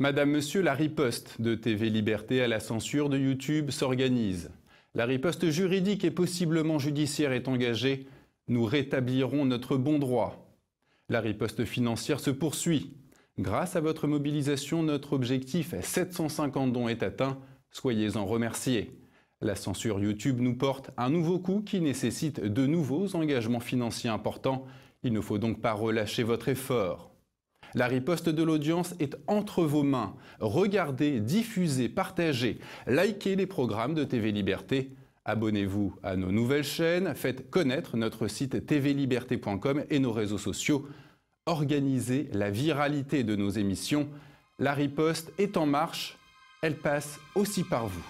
Madame, Monsieur, la riposte de TV Liberté à la censure de YouTube s'organise. La riposte juridique et possiblement judiciaire est engagée. Nous rétablirons notre bon droit. La riposte financière se poursuit. Grâce à votre mobilisation, notre objectif, 750 dons, est atteint. Soyez-en remerciés. La censure YouTube nous porte un nouveau coup qui nécessite de nouveaux engagements financiers importants. Il ne faut donc pas relâcher votre effort. La riposte de l'audience est entre vos mains. Regardez, diffusez, partagez, likez les programmes de TV Liberté. Abonnez-vous à nos nouvelles chaînes, faites connaître notre site tvliberté.com et nos réseaux sociaux. Organisez la viralité de nos émissions. La riposte est en marche, elle passe aussi par vous.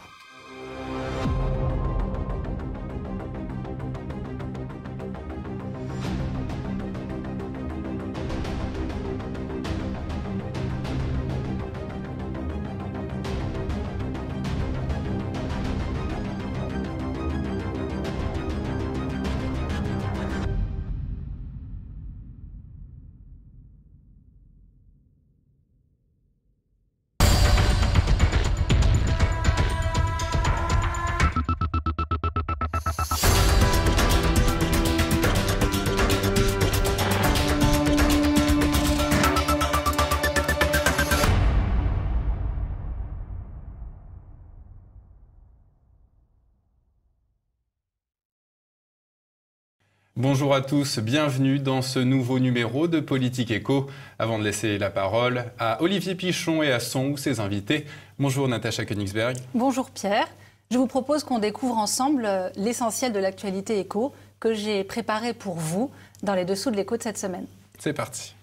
Bonjour à tous, bienvenue dans ce nouveau numéro de Politique Éco. Avant de laisser la parole à Olivier Pichon et à son ou ses invités. Bonjour Natacha Königsberg. Bonjour Pierre. Je vous propose qu'on découvre ensemble l'essentiel de l'actualité éco que j'ai préparé pour vous dans les dessous de l'écho de cette semaine. C'est parti.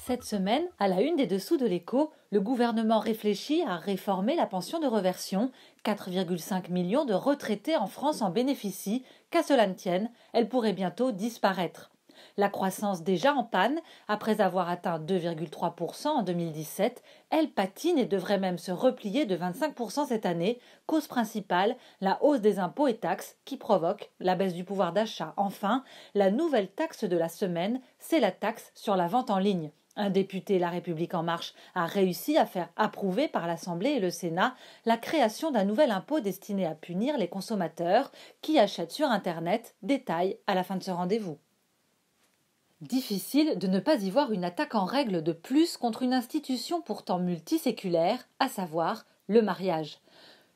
Cette semaine, à la une des dessous de l'écho, le gouvernement réfléchit à réformer la pension de réversion. 4,5 millions de retraités en France en bénéficient. Qu'à cela ne tienne, elle pourrait bientôt disparaître. La croissance déjà en panne, après avoir atteint 2,3% en 2017, elle patine et devrait même se replier de 25% cette année. Cause principale, la hausse des impôts et taxes qui provoque la baisse du pouvoir d'achat. Enfin, la nouvelle taxe de la semaine, c'est la taxe sur la vente en ligne. Un député La République En Marche a réussi à faire approuver par l'Assemblée et le Sénat la création d'un nouvel impôt destiné à punir les consommateurs qui achètent sur Internet. Détail à la fin de ce rendez-vous. Difficile de ne pas y voir une attaque en règle de plus contre une institution pourtant multiséculaire, à savoir le mariage.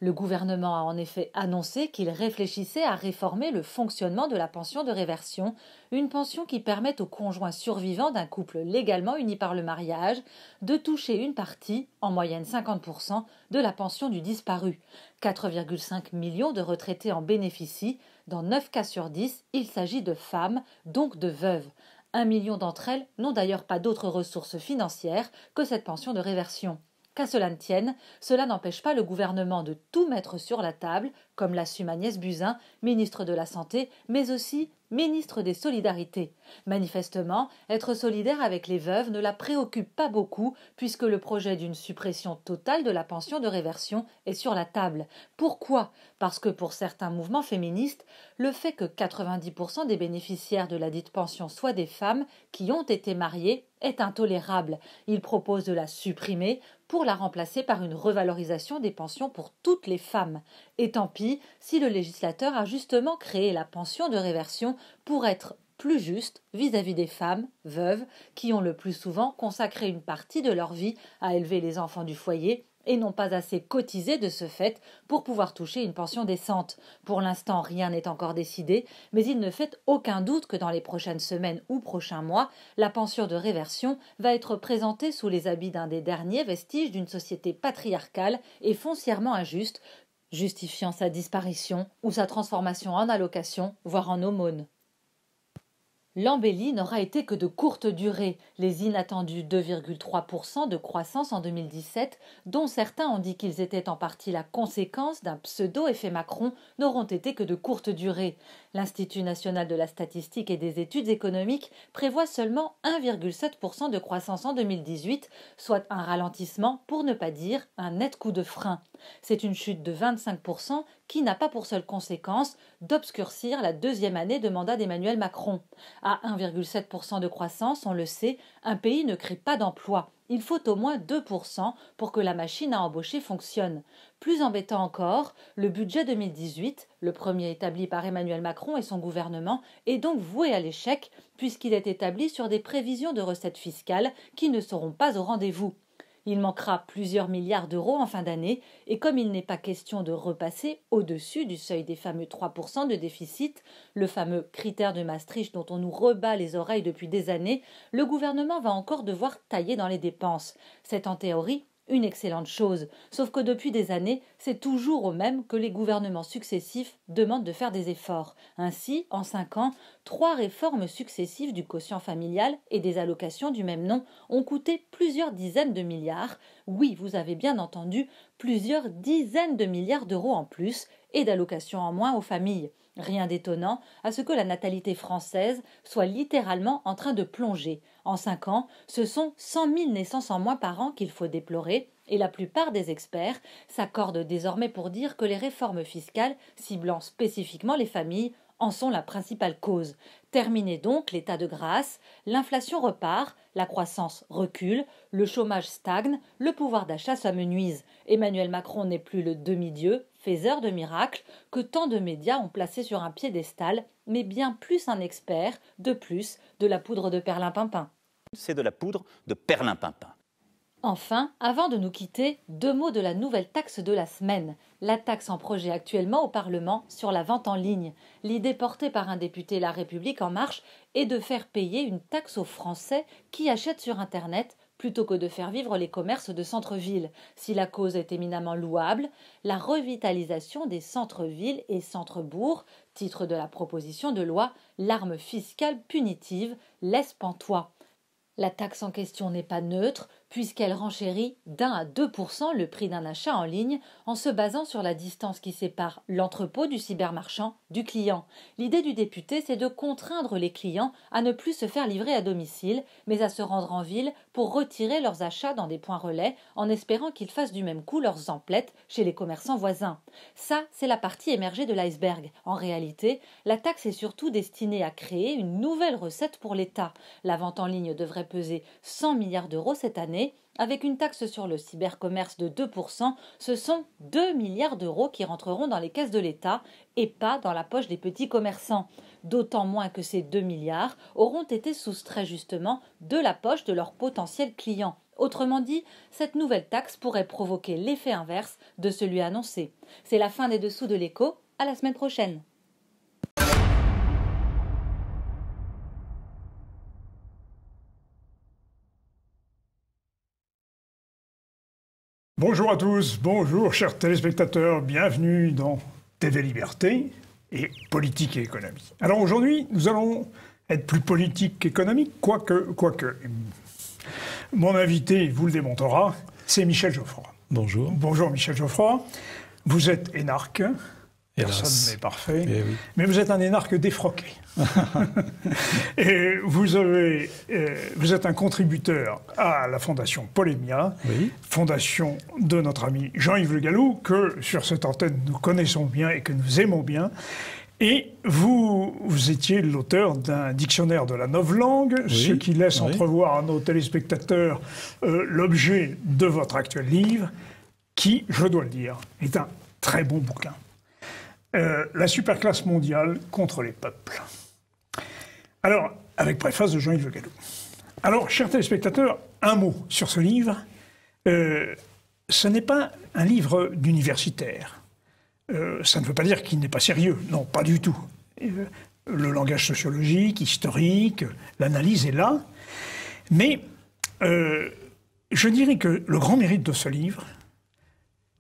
Le gouvernement a en effet annoncé qu'il réfléchissait à réformer le fonctionnement de la pension de réversion, une pension qui permet aux conjoints survivants d'un couple légalement uni par le mariage de toucher une partie, en moyenne 50%, de la pension du disparu. 4,5 millions de retraités en bénéficient. Dans 9 cas sur 10, il s'agit de femmes, donc de veuves. 1 million d'entre elles n'ont d'ailleurs pas d'autres ressources financières que cette pension de réversion. Qu'à cela ne tienne, cela n'empêche pas le gouvernement de tout mettre sur la table, comme l'assume Agnès Buzyn, ministre de la Santé, mais aussi ministre des Solidarités. Manifestement, être solidaire avec les veuves ne la préoccupe pas beaucoup, puisque le projet d'une suppression totale de la pension de réversion est sur la table. Pourquoi ? Parce que pour certains mouvements féministes, le fait que 90% des bénéficiaires de la dite pension soient des femmes qui ont été mariées est intolérable. Ils proposent de la supprimer pour la remplacer par une revalorisation des pensions pour toutes les femmes. Et tant pis si le législateur a justement créé la pension de réversion pour être plus juste vis-à-vis des femmes, veuves, qui ont le plus souvent consacré une partie de leur vie à élever les enfants du foyer et n'ont pas assez cotisé de ce fait pour pouvoir toucher une pension décente. Pour l'instant, rien n'est encore décidé, mais il ne fait aucun doute que dans les prochaines semaines ou prochains mois, la pension de réversion va être présentée sous les habits d'un des derniers vestiges d'une société patriarcale et foncièrement injuste, justifiant sa disparition ou sa transformation en allocation, voire en aumône. L'embellie n'aura été que de courte durée. Les inattendus 2,3% de croissance en 2017, dont certains ont dit qu'ils étaient en partie la conséquence d'un pseudo-effet Macron, n'auront été que de courte durée. L'Institut national de la statistique et des études économiques prévoit seulement 1,7% de croissance en 2018, soit un ralentissement pour ne pas dire un net coup de frein. C'est une chute de 25% qui n'a pas pour seule conséquence d'obscurcir la deuxième année de mandat d'Emmanuel Macron. À 1,7% de croissance, on le sait, un pays ne crée pas d'emplois. Il faut au moins 2% pour que la machine à embaucher fonctionne. Plus embêtant encore, le budget 2018, le premier établi par Emmanuel Macron et son gouvernement, est donc voué à l'échec puisqu'il est établi sur des prévisions de recettes fiscales qui ne seront pas au rendez-vous. Il manquera plusieurs milliards d'euros en fin d'année et comme il n'est pas question de repasser au-dessus du seuil des fameux 3% de déficit, le fameux critère de Maastricht dont on nous rebat les oreilles depuis des années, le gouvernement va encore devoir tailler dans les dépenses. C'est en théorie une excellente chose, sauf que depuis des années, c'est toujours au même que les gouvernements successifs demandent de faire des efforts. Ainsi, en 5 ans, 3 réformes successives du quotient familial et des allocations du même nom ont coûté plusieurs dizaines de milliards. Oui, vous avez bien entendu, plusieurs dizaines de milliards d'euros en plus et d'allocations en moins aux familles. Rien d'étonnant à ce que la natalité française soit littéralement en train de plonger. En 5 ans, ce sont 100 000 naissances en moins par an qu'il faut déplorer et la plupart des experts s'accordent désormais pour dire que les réformes fiscales ciblant spécifiquement les familles en sont la principale cause. Terminé donc l'état de grâce, l'inflation repart, la croissance recule, le chômage stagne, le pouvoir d'achat s'amenuise. Emmanuel Macron n'est plus le demi-dieu, faiseur de miracles, que tant de médias ont placé sur un piédestal, mais bien plus un expert, de plus, de la poudre de perlimpinpin. C'est de la poudre de perlimpinpin. Enfin, avant de nous quitter, 2 mots de la nouvelle taxe de la semaine. La taxe en projet actuellement au Parlement sur la vente en ligne. L'idée portée par un député La République En Marche est de faire payer une taxe aux Français qui achètent sur Internet plutôt que de faire vivre les commerces de centre-ville. Si la cause est éminemment louable, la revitalisation des centres-villes et centres-bourgs, titre de la proposition de loi, l'arme fiscale punitive, laisse pantois. La taxe en question n'est pas neutre, puisqu'elle renchérit d'1 à 2% le prix d'un achat en ligne en se basant sur la distance qui sépare l'entrepôt du cybermarchand du client. L'idée du député, c'est de contraindre les clients à ne plus se faire livrer à domicile, mais à se rendre en ville pour retirer leurs achats dans des points relais en espérant qu'ils fassent du même coup leurs emplettes chez les commerçants voisins. Ça, c'est la partie émergée de l'iceberg. En réalité, la taxe est surtout destinée à créer une nouvelle recette pour l'État. La vente en ligne devrait peser 100 milliards d'euros cette année. Avec une taxe sur le cybercommerce de 2%, ce sont 2 milliards d'euros qui rentreront dans les caisses de l'État et pas dans la poche des petits commerçants. D'autant moins que ces 2 milliards auront été soustraits justement de la poche de leurs potentiels clients. Autrement dit, cette nouvelle taxe pourrait provoquer l'effet inverse de celui annoncé. C'est la fin des dessous de l'écho. À la semaine prochaine. Bonjour à tous, bonjour chers téléspectateurs, bienvenue dans TV Liberté et Politique et Économie. Alors aujourd'hui, nous allons être plus politique qu'économique, quoique. Mon invité vous le démontrera, c'est Michel Geoffroy. Bonjour. Bonjour Michel Geoffroy, vous êtes énarque, personne n'est parfait, oui. Mais vous êtes un énarque défroqué. Et vous êtes un contributeur à la Fondation Pollemia, Oui. fondation de notre ami Jean-Yves Le Gallou, que sur cette antenne nous connaissons bien et que nous aimons bien. Et vous étiez l'auteur d'un dictionnaire de la novlangue, Oui, ce qui laisse oui. entrevoir à nos téléspectateurs l'objet de votre actuel livre, qui, je dois le dire, est un très bon bouquin. La superclasse mondiale contre les peuples. Alors, avec préface de Jean-Yves Le Gallou. Alors, chers téléspectateurs, un mot sur ce livre. Ce n'est pas un livre d'universitaire. Ça ne veut pas dire qu'il n'est pas sérieux. Non, pas du tout. Le langage sociologique, historique, l'analyse est là. Mais je dirais que le grand mérite de ce livre,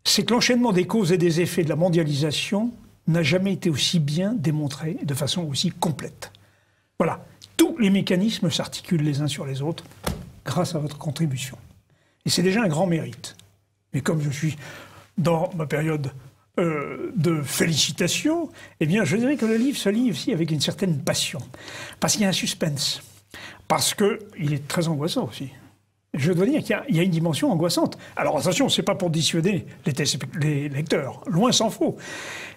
c'est que l'enchaînement des causes et des effets de la mondialisation n'a jamais été aussi bien démontré de façon aussi complète. Voilà, tous les mécanismes s'articulent les uns sur les autres grâce à votre contribution. Et c'est déjà un grand mérite. Mais comme je suis dans ma période de félicitations, eh bien je dirais que le livre se lit aussi avec une certaine passion. Parce qu'il y a un suspense. Parce qu'il est très angoissant aussi. je dois dire qu'il y a une dimension angoissante. Alors attention, ce n'est pas pour dissuader les lecteurs, loin s'en faut.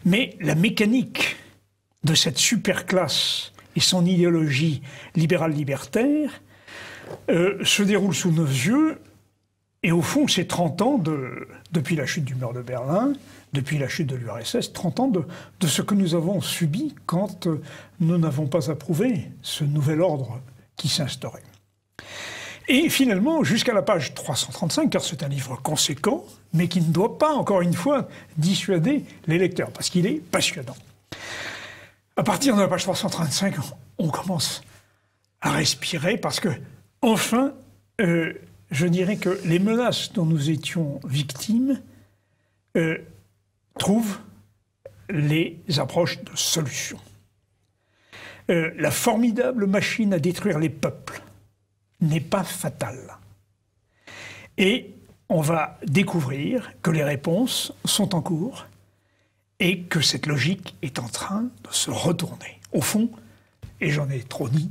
Mais la mécanique de cette superclasse et son idéologie libérale-libertaire se déroule sous nos yeux. Et au fond, c'est 30 ans, depuis la chute du mur de Berlin, depuis la chute de l'URSS, 30 ans de ce que nous avons subi quand nous n'avons pas approuvé ce nouvel ordre qui s'instaurait. Et finalement, jusqu'à la page 335, car c'est un livre conséquent, mais qui ne doit pas, encore une fois, dissuader les lecteurs, parce qu'il est passionnant. À partir de la page 335, on commence à respirer, parce que, enfin, je dirais que les menaces dont nous étions victimes trouvent les approches de solutions. La formidable machine à détruire les peuples n'est pas fatale. Et on va découvrir que les réponses sont en cours et que cette logique est en train de se retourner. Au fond, et j'en ai trop dit,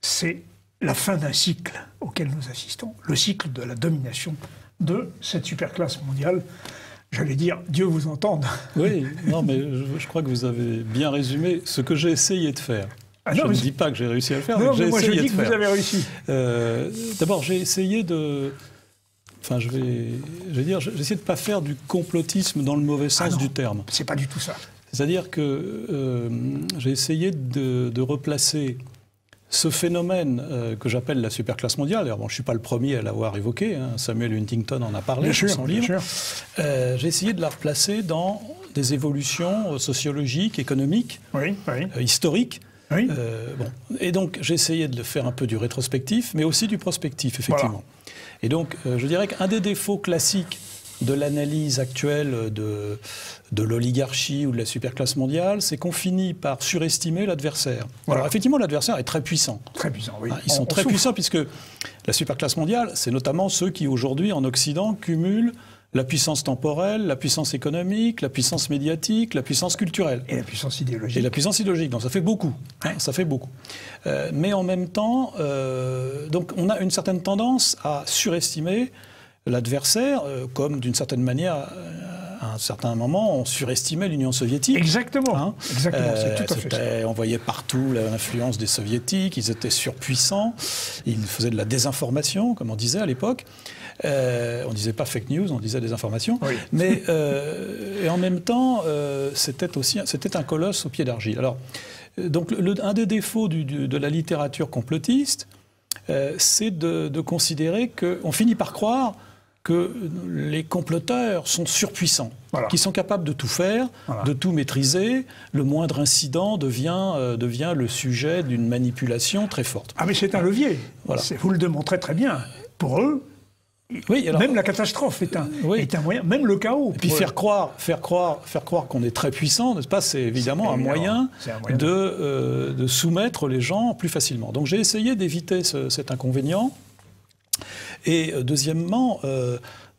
c'est la fin d'un cycle auquel nous assistons, le cycle de la domination de cette superclasse mondiale. J'allais dire, Dieu vous entende. Oui, non, mais je crois que vous avez bien résumé ce que j'ai essayé de faire. Ah non, je ne dis pas que j'ai réussi à le faire, non, mais j'ai moi essayé je dis de que faire. vous avez réussi. D'abord, j'ai essayé de... Enfin, je vais dire, j'ai essayé de ne pas faire du complotisme dans le mauvais sens du terme. C'est pas du tout ça. C'est-à-dire que j'ai essayé de replacer ce phénomène que j'appelle la superclasse mondiale. Alors, bon, je ne suis pas le premier à l'avoir évoqué, hein, Samuel Huntington en a parlé dans son livre. J'ai essayé de la replacer dans des évolutions sociologiques, économiques, historiques. Oui. Bon. Et donc, j'ai essayé de faire un peu du rétrospectif, mais aussi du prospectif, effectivement. Voilà. Et donc, je dirais qu'un des défauts classiques de l'analyse actuelle de l'oligarchie ou de la superclasse mondiale, c'est qu'on finit par surestimer l'adversaire. Voilà. Alors, effectivement, l'adversaire est très puissant. Très puissant, oui. Ils sont très puissants, puisque la superclasse mondiale, c'est notamment ceux qui, aujourd'hui, en Occident, cumulent la puissance temporelle, la puissance économique, la puissance médiatique, la puissance culturelle. Et la puissance idéologique. Et la puissance idéologique. Donc ça fait beaucoup. Hein, ça fait beaucoup. Mais en même temps, donc on a une certaine tendance à surestimer l'adversaire, comme d'une certaine manière, à un certain moment, on surestimait l'Union soviétique. Exactement. Hein, exactement. C'est tout à fait ça. On voyait partout l'influence des soviétiques, ils étaient surpuissants, ils faisaient de la désinformation, comme on disait à l'époque. On ne disait pas fake news, on disait des informations. Oui. Mais et en même temps, c'était un colosse au pied d'argile. Alors, donc, un des défauts de la littérature complotiste, c'est de considérer qu'on finit par croire que les comploteurs sont surpuissants, voilà, qu'ils sont capables de tout faire, voilà, de tout maîtriser. Le moindre incident devient le sujet d'une manipulation très forte. Ah mais c'est un levier, voilà. Vous le démontrez très bien. Pour eux, oui, alors, même la catastrophe est un moyen, même le chaos. Et puis faire croire qu'on est très puissant, n'est-ce pas, c'est évidemment un moyen de soumettre les gens plus facilement. Donc j'ai essayé d'éviter cet inconvénient. Et deuxièmement,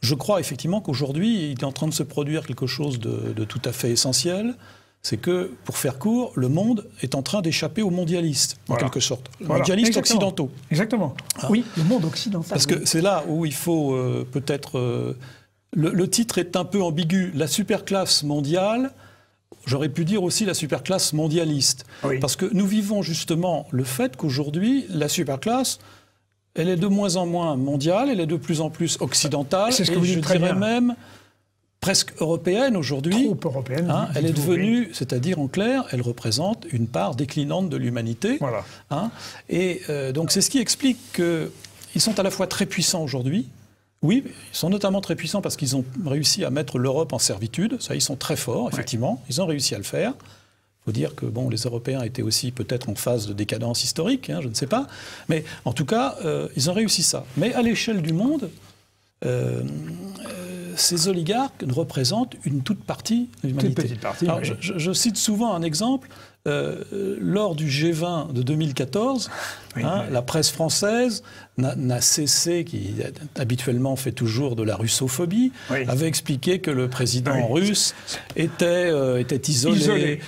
je crois effectivement qu'aujourd'hui, il est en train de se produire quelque chose de tout à fait essentiel. C'est que, pour faire court, le monde est en train d'échapper aux mondialistes, en quelque sorte. Les mondialistes occidentaux. Exactement. Hein? Oui, le monde occidental. Parce que c'est là où il faut peut-être... le titre est un peu ambigu. La superclasse mondiale, j'aurais pu dire aussi la superclasse mondialiste. Oui. Parce que nous vivons justement le fait qu'aujourd'hui, la superclasse, elle est de moins en moins mondiale, elle est de plus en plus occidentale. C'est ce que vous dites très bien. Même presque européenne aujourd'hui. Trop européenne. Hein, elle est devenue, c'est-à-dire en clair, elle représente une part déclinante de l'humanité. Voilà. Hein, et donc c'est ce qui explique qu'ils sont à la fois très puissants aujourd'hui. Oui, ils sont notamment très puissants parce qu'ils ont réussi à mettre l'Europe en servitude. Ça, ils sont très forts, effectivement. Ouais. Ils ont réussi à le faire. Il faut dire que bon, les Européens étaient aussi peut-être en phase de décadence historique, hein, je ne sais pas. Mais en tout cas, ils ont réussi ça. Mais à l'échelle du monde, ces oligarques ne représentent une toute partie de l'humanité. Toute petite partie, Alors, oui. je cite souvent un exemple. Lors du G20 de 2014, la presse française n'a cessé, qui habituellement fait toujours de la russophobie, avait expliqué que le président russe était isolé.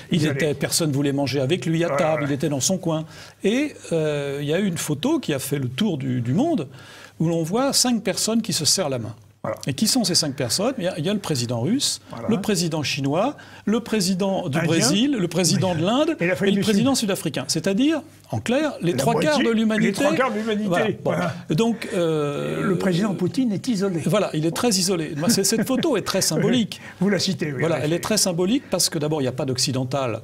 Personne ne voulait manger avec lui à table, il était dans son coin. Et il y a eu une photo qui a fait le tour du monde, où l'on voit 5 personnes qui se serrent la main. Voilà. Et qui sont ces 5 personnes? Il y a le président russe, le président chinois, le président du Brésil, le président de l'Inde et le président sud-africain. C'est-à-dire, en clair, les 3 quarts de l'humanité. Les 3 quarts de l'humanité. Voilà. Bon. Donc, le président Poutine est isolé. Voilà, il est très isolé. Cette photo est très symbolique. Vous la citez, oui. Voilà, elle est très symbolique parce que d'abord, il n'y a pas d'occidental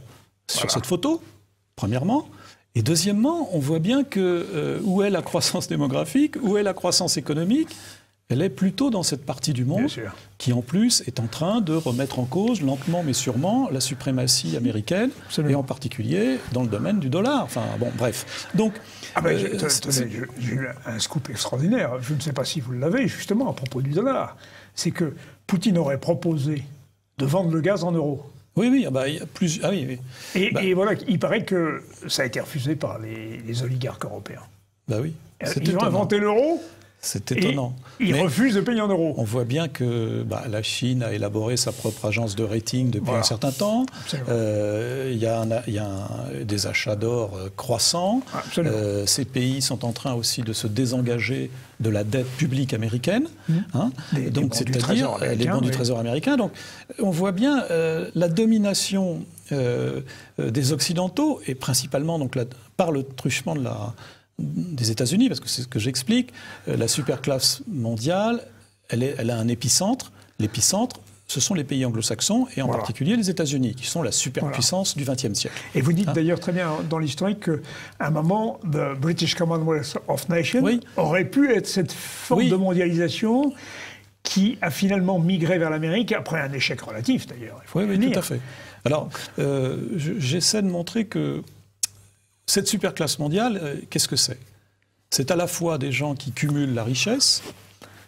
sur cette photo, premièrement. Et deuxièmement, on voit bien que où est la croissance démographique, où est la croissance économique? Elle est plutôt dans cette partie du monde qui, en plus, est en train de remettre en cause, lentement mais sûrement, la suprématie américaine, et en particulier dans le domaine du dollar. Enfin, bon, bref. Donc, j'ai eu un scoop extraordinaire. Je ne sais pas si vous l'avez, justement, à propos du dollar. C'est que Poutine aurait proposé de vendre le gaz en euros. Oui, il y a plus... Ah oui. Et voilà, il paraît que ça a été refusé par les oligarques européens. Bah oui. Ils ont inventé l'euro. C'est étonnant. Ils refusent de payer en euros. On voit bien que la Chine a élaboré sa propre agence de rating depuis un certain temps. Il y a des achats d'or croissants. Ces pays sont en train aussi de se désengager de la dette publique américaine. Donc, c'est-à-dire les bons du Trésor américain. Donc, on voit bien la domination des Occidentaux, et principalement donc, par le truchement des États-Unis, parce que c'est ce que j'explique, la superclasse mondiale, elle a un épicentre. L'épicentre, ce sont les pays anglo-saxons, et en particulier les États-Unis, qui sont la superpuissance du XXe siècle. Et vous dites d'ailleurs très bien dans l'historique qu'à un moment, le British Commonwealth of Nations aurait pu être cette forme de mondialisation qui a finalement migré vers l'Amérique, après un échec relatif d'ailleurs. Oui, tout à fait. Alors, j'essaie de montrer que cette superclasse mondiale, qu'est-ce que c'est? C'est à la fois des gens qui cumulent la richesse,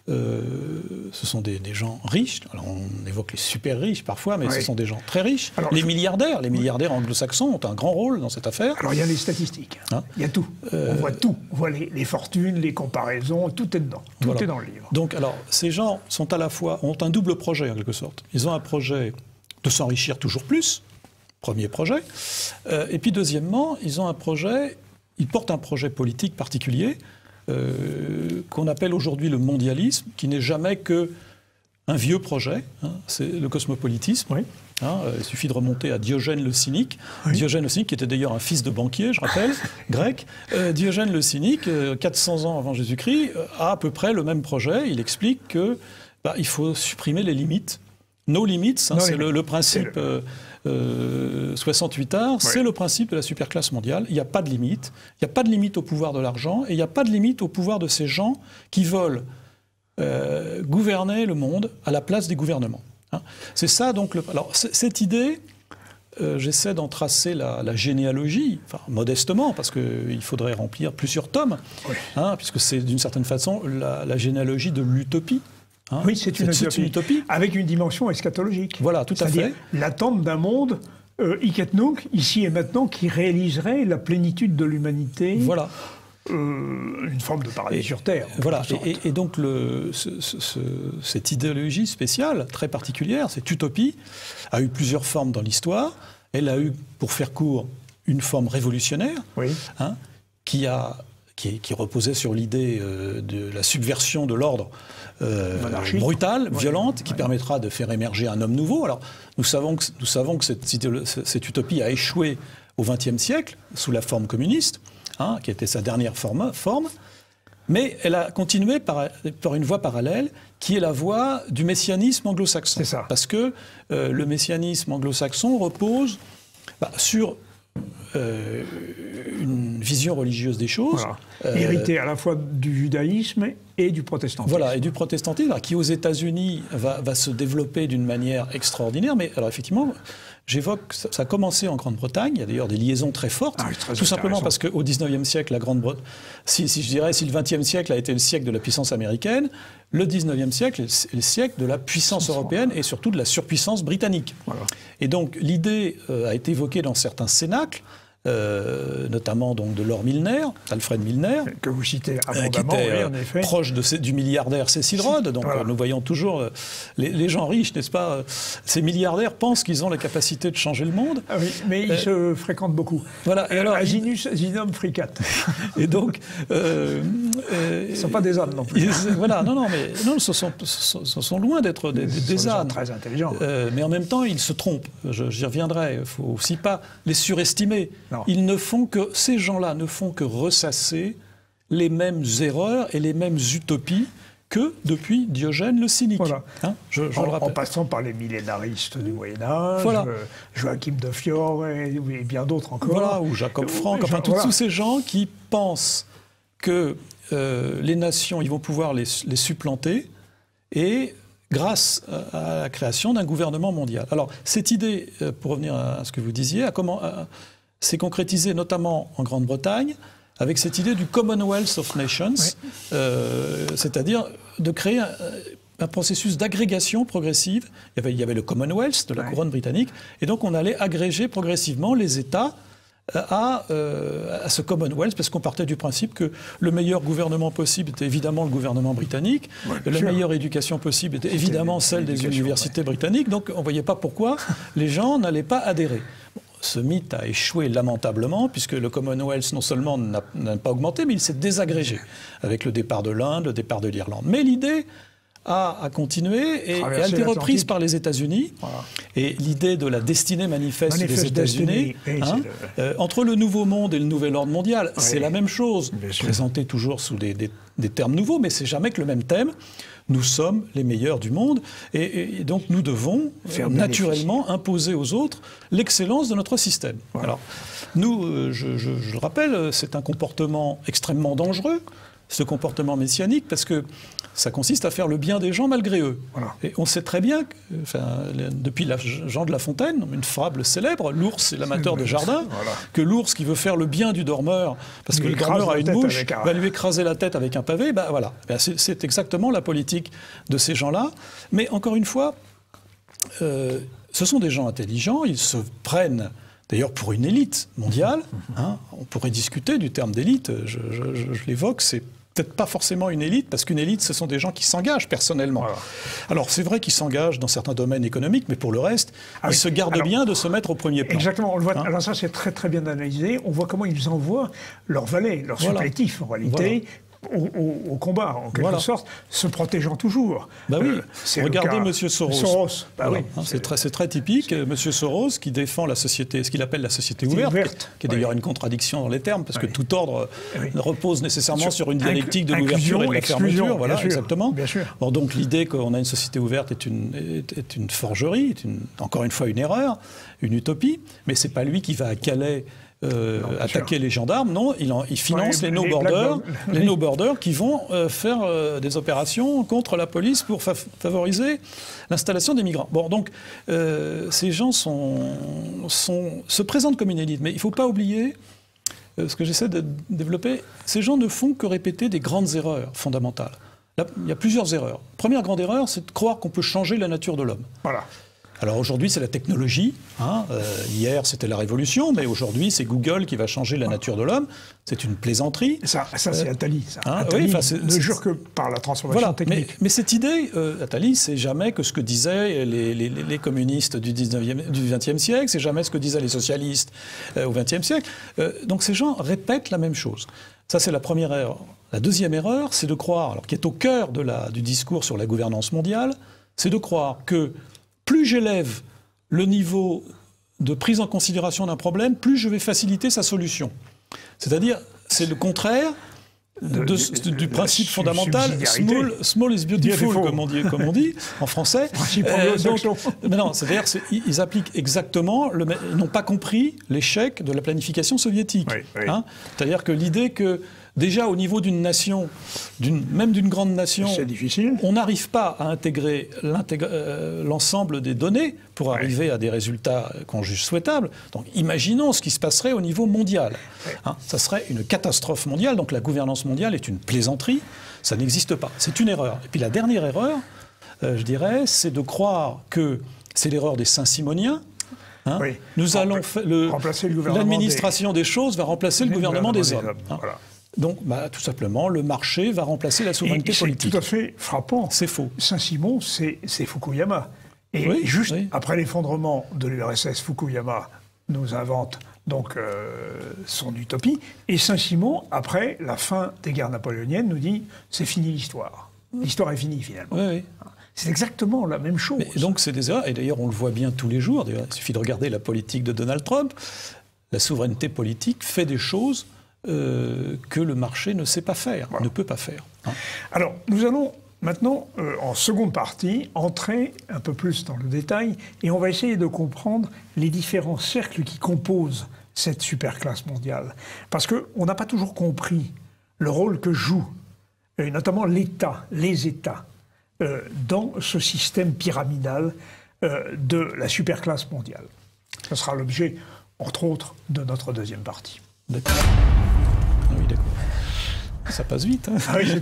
ce sont des gens riches, alors on évoque les super riches parfois, mais ce sont des gens très riches. Alors, les milliardaires anglo-saxons ont un grand rôle dans cette affaire. Alors il y a les statistiques, il y a tout, on voit tout, on voit les fortunes, les comparaisons, tout est dedans, tout est dans le livre. Donc alors, ces gens sont à la fois, ont un double projet en quelque sorte. Ils ont un projet de s'enrichir toujours plus, premier projet. Et puis deuxièmement, ils portent un projet politique particulier qu'on appelle aujourd'hui le mondialisme, qui n'est jamais qu'un vieux projet. C'est le cosmopolitisme. Il suffit de remonter à Diogène le Cynique. Diogène le Cynique, qui était d'ailleurs un fils de banquier, je rappelle, grec. Diogène le Cynique, 400 ans avant Jésus-Christ, a à peu près le même projet. Il explique qu'il faut supprimer les limites. No limits, c'est le principe... 68 arts, c'est le principe de la superclasse mondiale. Il n'y a pas de limite. Il n'y a pas de limite au pouvoir de l'argent et il n'y a pas de limite au pouvoir de ces gens qui veulent gouverner le monde à la place des gouvernements. C'est ça donc. Alors cette idée, j'essaie d'en tracer la généalogie, enfin modestement, parce qu'il faudrait remplir plusieurs tomes, puisque c'est d'une certaine façon la généalogie de l'utopie. Oui, c'est une utopie. Avec une dimension eschatologique. Voilà, tout à fait. L'attente d'un monde, hic et nunc, ici et maintenant, qui réaliserait la plénitude de l'humanité. Voilà. Une forme de paradis sur Terre. Voilà. Et donc, cette idéologie spéciale, très particulière, cette utopie, a eu plusieurs formes dans l'histoire. Elle a eu, pour faire court, une forme révolutionnaire, qui reposait sur l'idée de la subversion de l'ordre brutale, violente, qui permettra de faire émerger un homme nouveau. Alors, nous savons que cette utopie a échoué au XXe siècle, sous la forme communiste, qui était sa dernière forme, mais elle a continué par une voie parallèle, qui est la voie du messianisme anglo-saxon. C'est ça. Parce que le messianisme anglo-saxon repose sur une vision religieuse des choses. Héritée à la fois du judaïsme et du protestantisme. Voilà, et du protestantisme, qui aux États-Unis va se développer d'une manière extraordinaire. Mais alors effectivement, j'évoque, ça a commencé en Grande-Bretagne, il y a d'ailleurs des liaisons très fortes, tout simplement parce qu'au XIXe siècle, la Grande-Bretagne, si le XXe siècle a été le siècle de la puissance américaine, le XIXe siècle est le siècle de la puissance européenne et surtout de la surpuissance britannique. Voilà. Et donc l'idée a été évoquée dans certains cénacles, notamment donc de Lord Milner, Alfred Milner, que vous citez abondamment, qui était oui, en effet. proche du milliardaire Cecil Rhodes. Donc nous voyons toujours les gens riches, n'est-ce pas? Ces milliardaires pensent qu'ils ont la capacité de changer le monde. Ah oui, mais ils se fréquentent beaucoup. Voilà. Et alors, Aginus Zinum Fricat. Et donc, ils ne sont pas des ânes non plus. Voilà, mais ce sont loin d'être des ânes. Très intelligents. Mais en même temps, ils se trompent. J'y reviendrai. Il ne faut aussi pas les surestimer. Non. Ces gens-là ne font que ressasser les mêmes erreurs et les mêmes utopies que depuis Diogène le Cynique. Voilà. Je le rappelle. En passant par les millénaristes du Moyen-Âge, voilà. Joachim de Fiore et bien d'autres encore. Voilà, ou Jacob Frank, tous ces gens qui pensent que les nations, ils vont pouvoir les supplanter et grâce à la création d'un gouvernement mondial. Alors, cette idée, pour revenir à ce que vous disiez, s'est concrétisée notamment en Grande-Bretagne avec cette idée du Commonwealth of Nations, c'est-à-dire de créer un processus d'agrégation progressive. Il y avait le Commonwealth de la couronne britannique, et donc on allait agréger progressivement les États à ce Commonwealth, parce qu'on partait du principe que le meilleur gouvernement possible était évidemment le gouvernement britannique, la meilleure éducation possible était évidemment celle des universités britanniques, donc on ne voyait pas pourquoi les gens n'allaient pas adhérer. Ce mythe a échoué lamentablement, puisque le Commonwealth non seulement n'a pas augmenté, mais il s'est désagrégé, avec le départ de l'Inde, le départ de l'Irlande. Mais l'idée a continué et a été reprise par les États-Unis. Voilà. Et l'idée de la destinée manifeste des États-Unis, entre le Nouveau Monde et le Nouvel Ordre mondial, c'est la même chose, présentée toujours sous des termes nouveaux, mais c'est jamais que le même thème. Nous sommes les meilleurs du monde et donc nous devons naturellement imposer aux autres l'excellence de notre système. Voilà. Alors, nous, je le rappelle, c'est un comportement extrêmement dangereux, ce comportement messianique, parce que ça consiste à faire le bien des gens malgré eux. Voilà. Et on sait très bien, depuis Jean de La Fontaine, une fable célèbre, l'ours et l'amateur de jardin, que l'ours qui veut faire le bien du dormeur, parce que le dormeur a une mouche, va lui écraser la tête avec un pavé, c'est exactement la politique de ces gens-là. Mais encore une fois, ce sont des gens intelligents, ils se prennent d'ailleurs pour une élite mondiale. On pourrait discuter du terme d'élite, je l'évoque, c'est peut-être pas forcément une élite, parce qu'une élite, ce sont des gens qui s'engagent personnellement. Voilà. Alors, c'est vrai qu'ils s'engagent dans certains domaines économiques, mais pour le reste, ils se gardent bien de se mettre au premier plan. Exactement, on le voit. Alors ça, c'est très très bien analysé. On voit comment ils envoient leurs valets, leurs supplétifs, en réalité, au combat, en quelque sorte, se protégeant toujours. Regardez M. Soros. C'est très typique. M. Soros qui défend la société, ce qu'il appelle la société ouverte, qui est d'ailleurs une contradiction dans les termes, parce que tout ordre repose nécessairement sur une dialectique de l'ouverture et de la fermeture. Voilà, exactement. Bon, donc l'idée qu'on a une société ouverte est une forgerie, encore une fois une erreur, une utopie, mais c'est pas lui qui va à Calais attaquer les gendarmes, non, il finance les no-borders qui vont faire des opérations contre la police pour favoriser l'installation des migrants. Bon, donc ces gens se présentent comme une élite, mais il ne faut pas oublier ce que j'essaie de développer. Ces gens ne font que répéter des grandes erreurs fondamentales. Là, il y a plusieurs erreurs. Première grande erreur, c'est de croire qu'on peut changer la nature de l'homme. Voilà. Alors aujourd'hui, c'est la technologie. Hier, c'était la révolution, mais aujourd'hui, c'est Google qui va changer la nature de l'homme. C'est une plaisanterie. Ça c'est Attali. Attali ne jure que par la transformation technique. Mais cette idée, Attali, c'est jamais que ce que disaient les communistes du XXe siècle, c'est jamais ce que disaient les socialistes au XXe siècle. Donc ces gens répètent la même chose. Ça, c'est la première erreur. La deuxième erreur, c'est de croire, alors qui est au cœur du discours sur la gouvernance mondiale, c'est de croire que plus j'élève le niveau de prise en considération d'un problème, plus je vais faciliter sa solution. C'est-à-dire, c'est le contraire du principe fondamental « small is beautiful », comme on dit en français. C'est-à-dire qu'ils appliquent exactement, ils n'ont pas compris l'échec de la planification soviétique. C'est-à-dire que l'idée que Déjà, au niveau d'une nation, même d'une grande nation, c'est difficile. On n'arrive pas à intégrer l'ensemble des données pour arriver à des résultats qu'on juge souhaitables. Donc imaginons ce qui se passerait au niveau mondial. Hein, ça serait une catastrophe mondiale, donc la gouvernance mondiale est une plaisanterie, ça n'existe pas. C'est une erreur. Et puis la dernière erreur, je dirais, c'est de croire que c'est l'erreur des Saint-Simoniens. Hein, nous allons l'administration des choses va remplacer le gouvernement des hommes. Hein. Voilà. Donc, tout simplement, le marché va remplacer la souveraineté politique. C'est tout à fait frappant. C'est faux. Saint-Simon, c'est Fukuyama. Et après l'effondrement de l'URSS, Fukuyama nous invente donc son utopie. Et Saint-Simon, après la fin des guerres napoléoniennes, nous dit c'est fini l'histoire. L'histoire est finie finalement. C'est exactement la même chose. Et donc c'est des erreurs. Et d'ailleurs, on le voit bien tous les jours. D'ailleurs, il suffit de regarder la politique de Donald Trump. La souveraineté politique fait des choses que le marché ne sait pas faire, ne peut pas faire. Hein. Alors, nous allons maintenant, en seconde partie, entrer un peu plus dans le détail et on va essayer de comprendre les différents cercles qui composent cette superclasse mondiale. Parce qu'on n'a pas toujours compris le rôle que joue, notamment l'État, les États, dans ce système pyramidal de la superclasse mondiale. Ce sera l'objet, entre autres, de notre deuxième partie. D'accord. Ah oui, d'accord. Ça passe vite. Hein. Ah oui,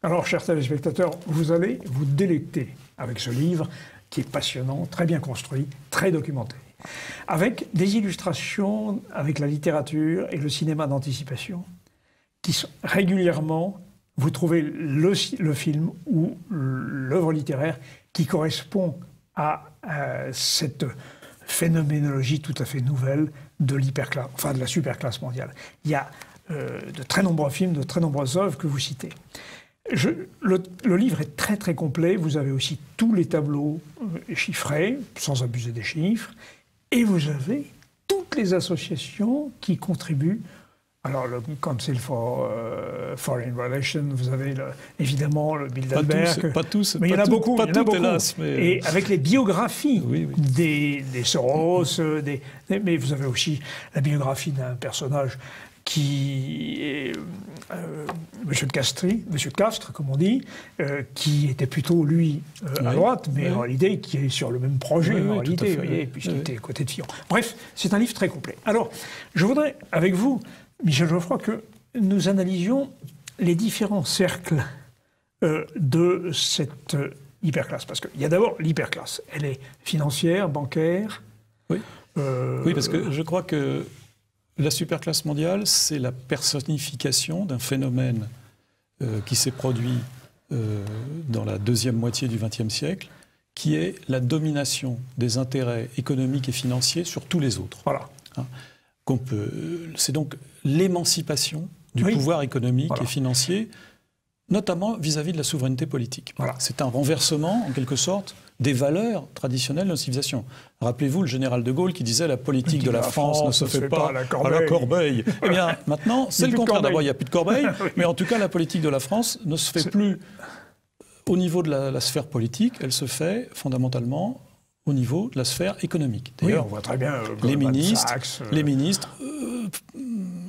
alors, chers téléspectateurs, vous allez vous délecter avec ce livre qui est passionnant, très bien construit, très documenté, avec des illustrations, avec la littérature et le cinéma d'anticipation, qui sont régulièrement, vous trouvez le film ou l'œuvre littéraire qui correspond à cette phénoménologie tout à fait nouvelle de l'hyperclasse, enfin de la superclasse mondiale. Il y a de très nombreux films, de très nombreuses œuvres que vous citez. Le livre est très très complet, vous avez aussi tous les tableaux chiffrés, sans abuser des chiffres, et vous avez toutes les associations qui contribuent. Alors le Council for Foreign Relations, vous avez évidemment le Bilderberg. Pas tous, mais il y en a beaucoup. Hélas, mais... Et avec les biographies des Soros, mais vous avez aussi la biographie d'un personnage qui est M. Castres, comme on dit, qui était plutôt, lui, à droite, mais en réalité, qui est sur le même projet, en réalité, puisqu'il était côté de Fillon. Bref, c'est un livre très complet. Alors, je voudrais, avec vous, Michel Geoffroy, que nous analysions les différents cercles de cette hyperclasse. Parce qu'il y a d'abord l'hyperclasse. Elle est financière, bancaire. Oui, parce que je crois que la superclasse mondiale, c'est la personnification d'un phénomène qui s'est produit dans la deuxième moitié du XXe siècle, qui est la domination des intérêts économiques et financiers sur tous les autres. Voilà. Hein, c'est donc l'émancipation du pouvoir économique et financier, notamment vis-à-vis de la souveraineté politique. Voilà. C'est un renversement, en quelque sorte, des valeurs traditionnelles de notre civilisation. Rappelez-vous le général de Gaulle qui disait « la politique de la France ne se fait pas à la corbeille ». Eh bien, maintenant, c'est le contraire. D'abord, il n'y a plus de corbeille, mais en tout cas, la politique de la France ne se fait plus au niveau de la sphère politique, elle se fait fondamentalement au niveau de la sphère économique. D'ailleurs, on voit très bien les ministres,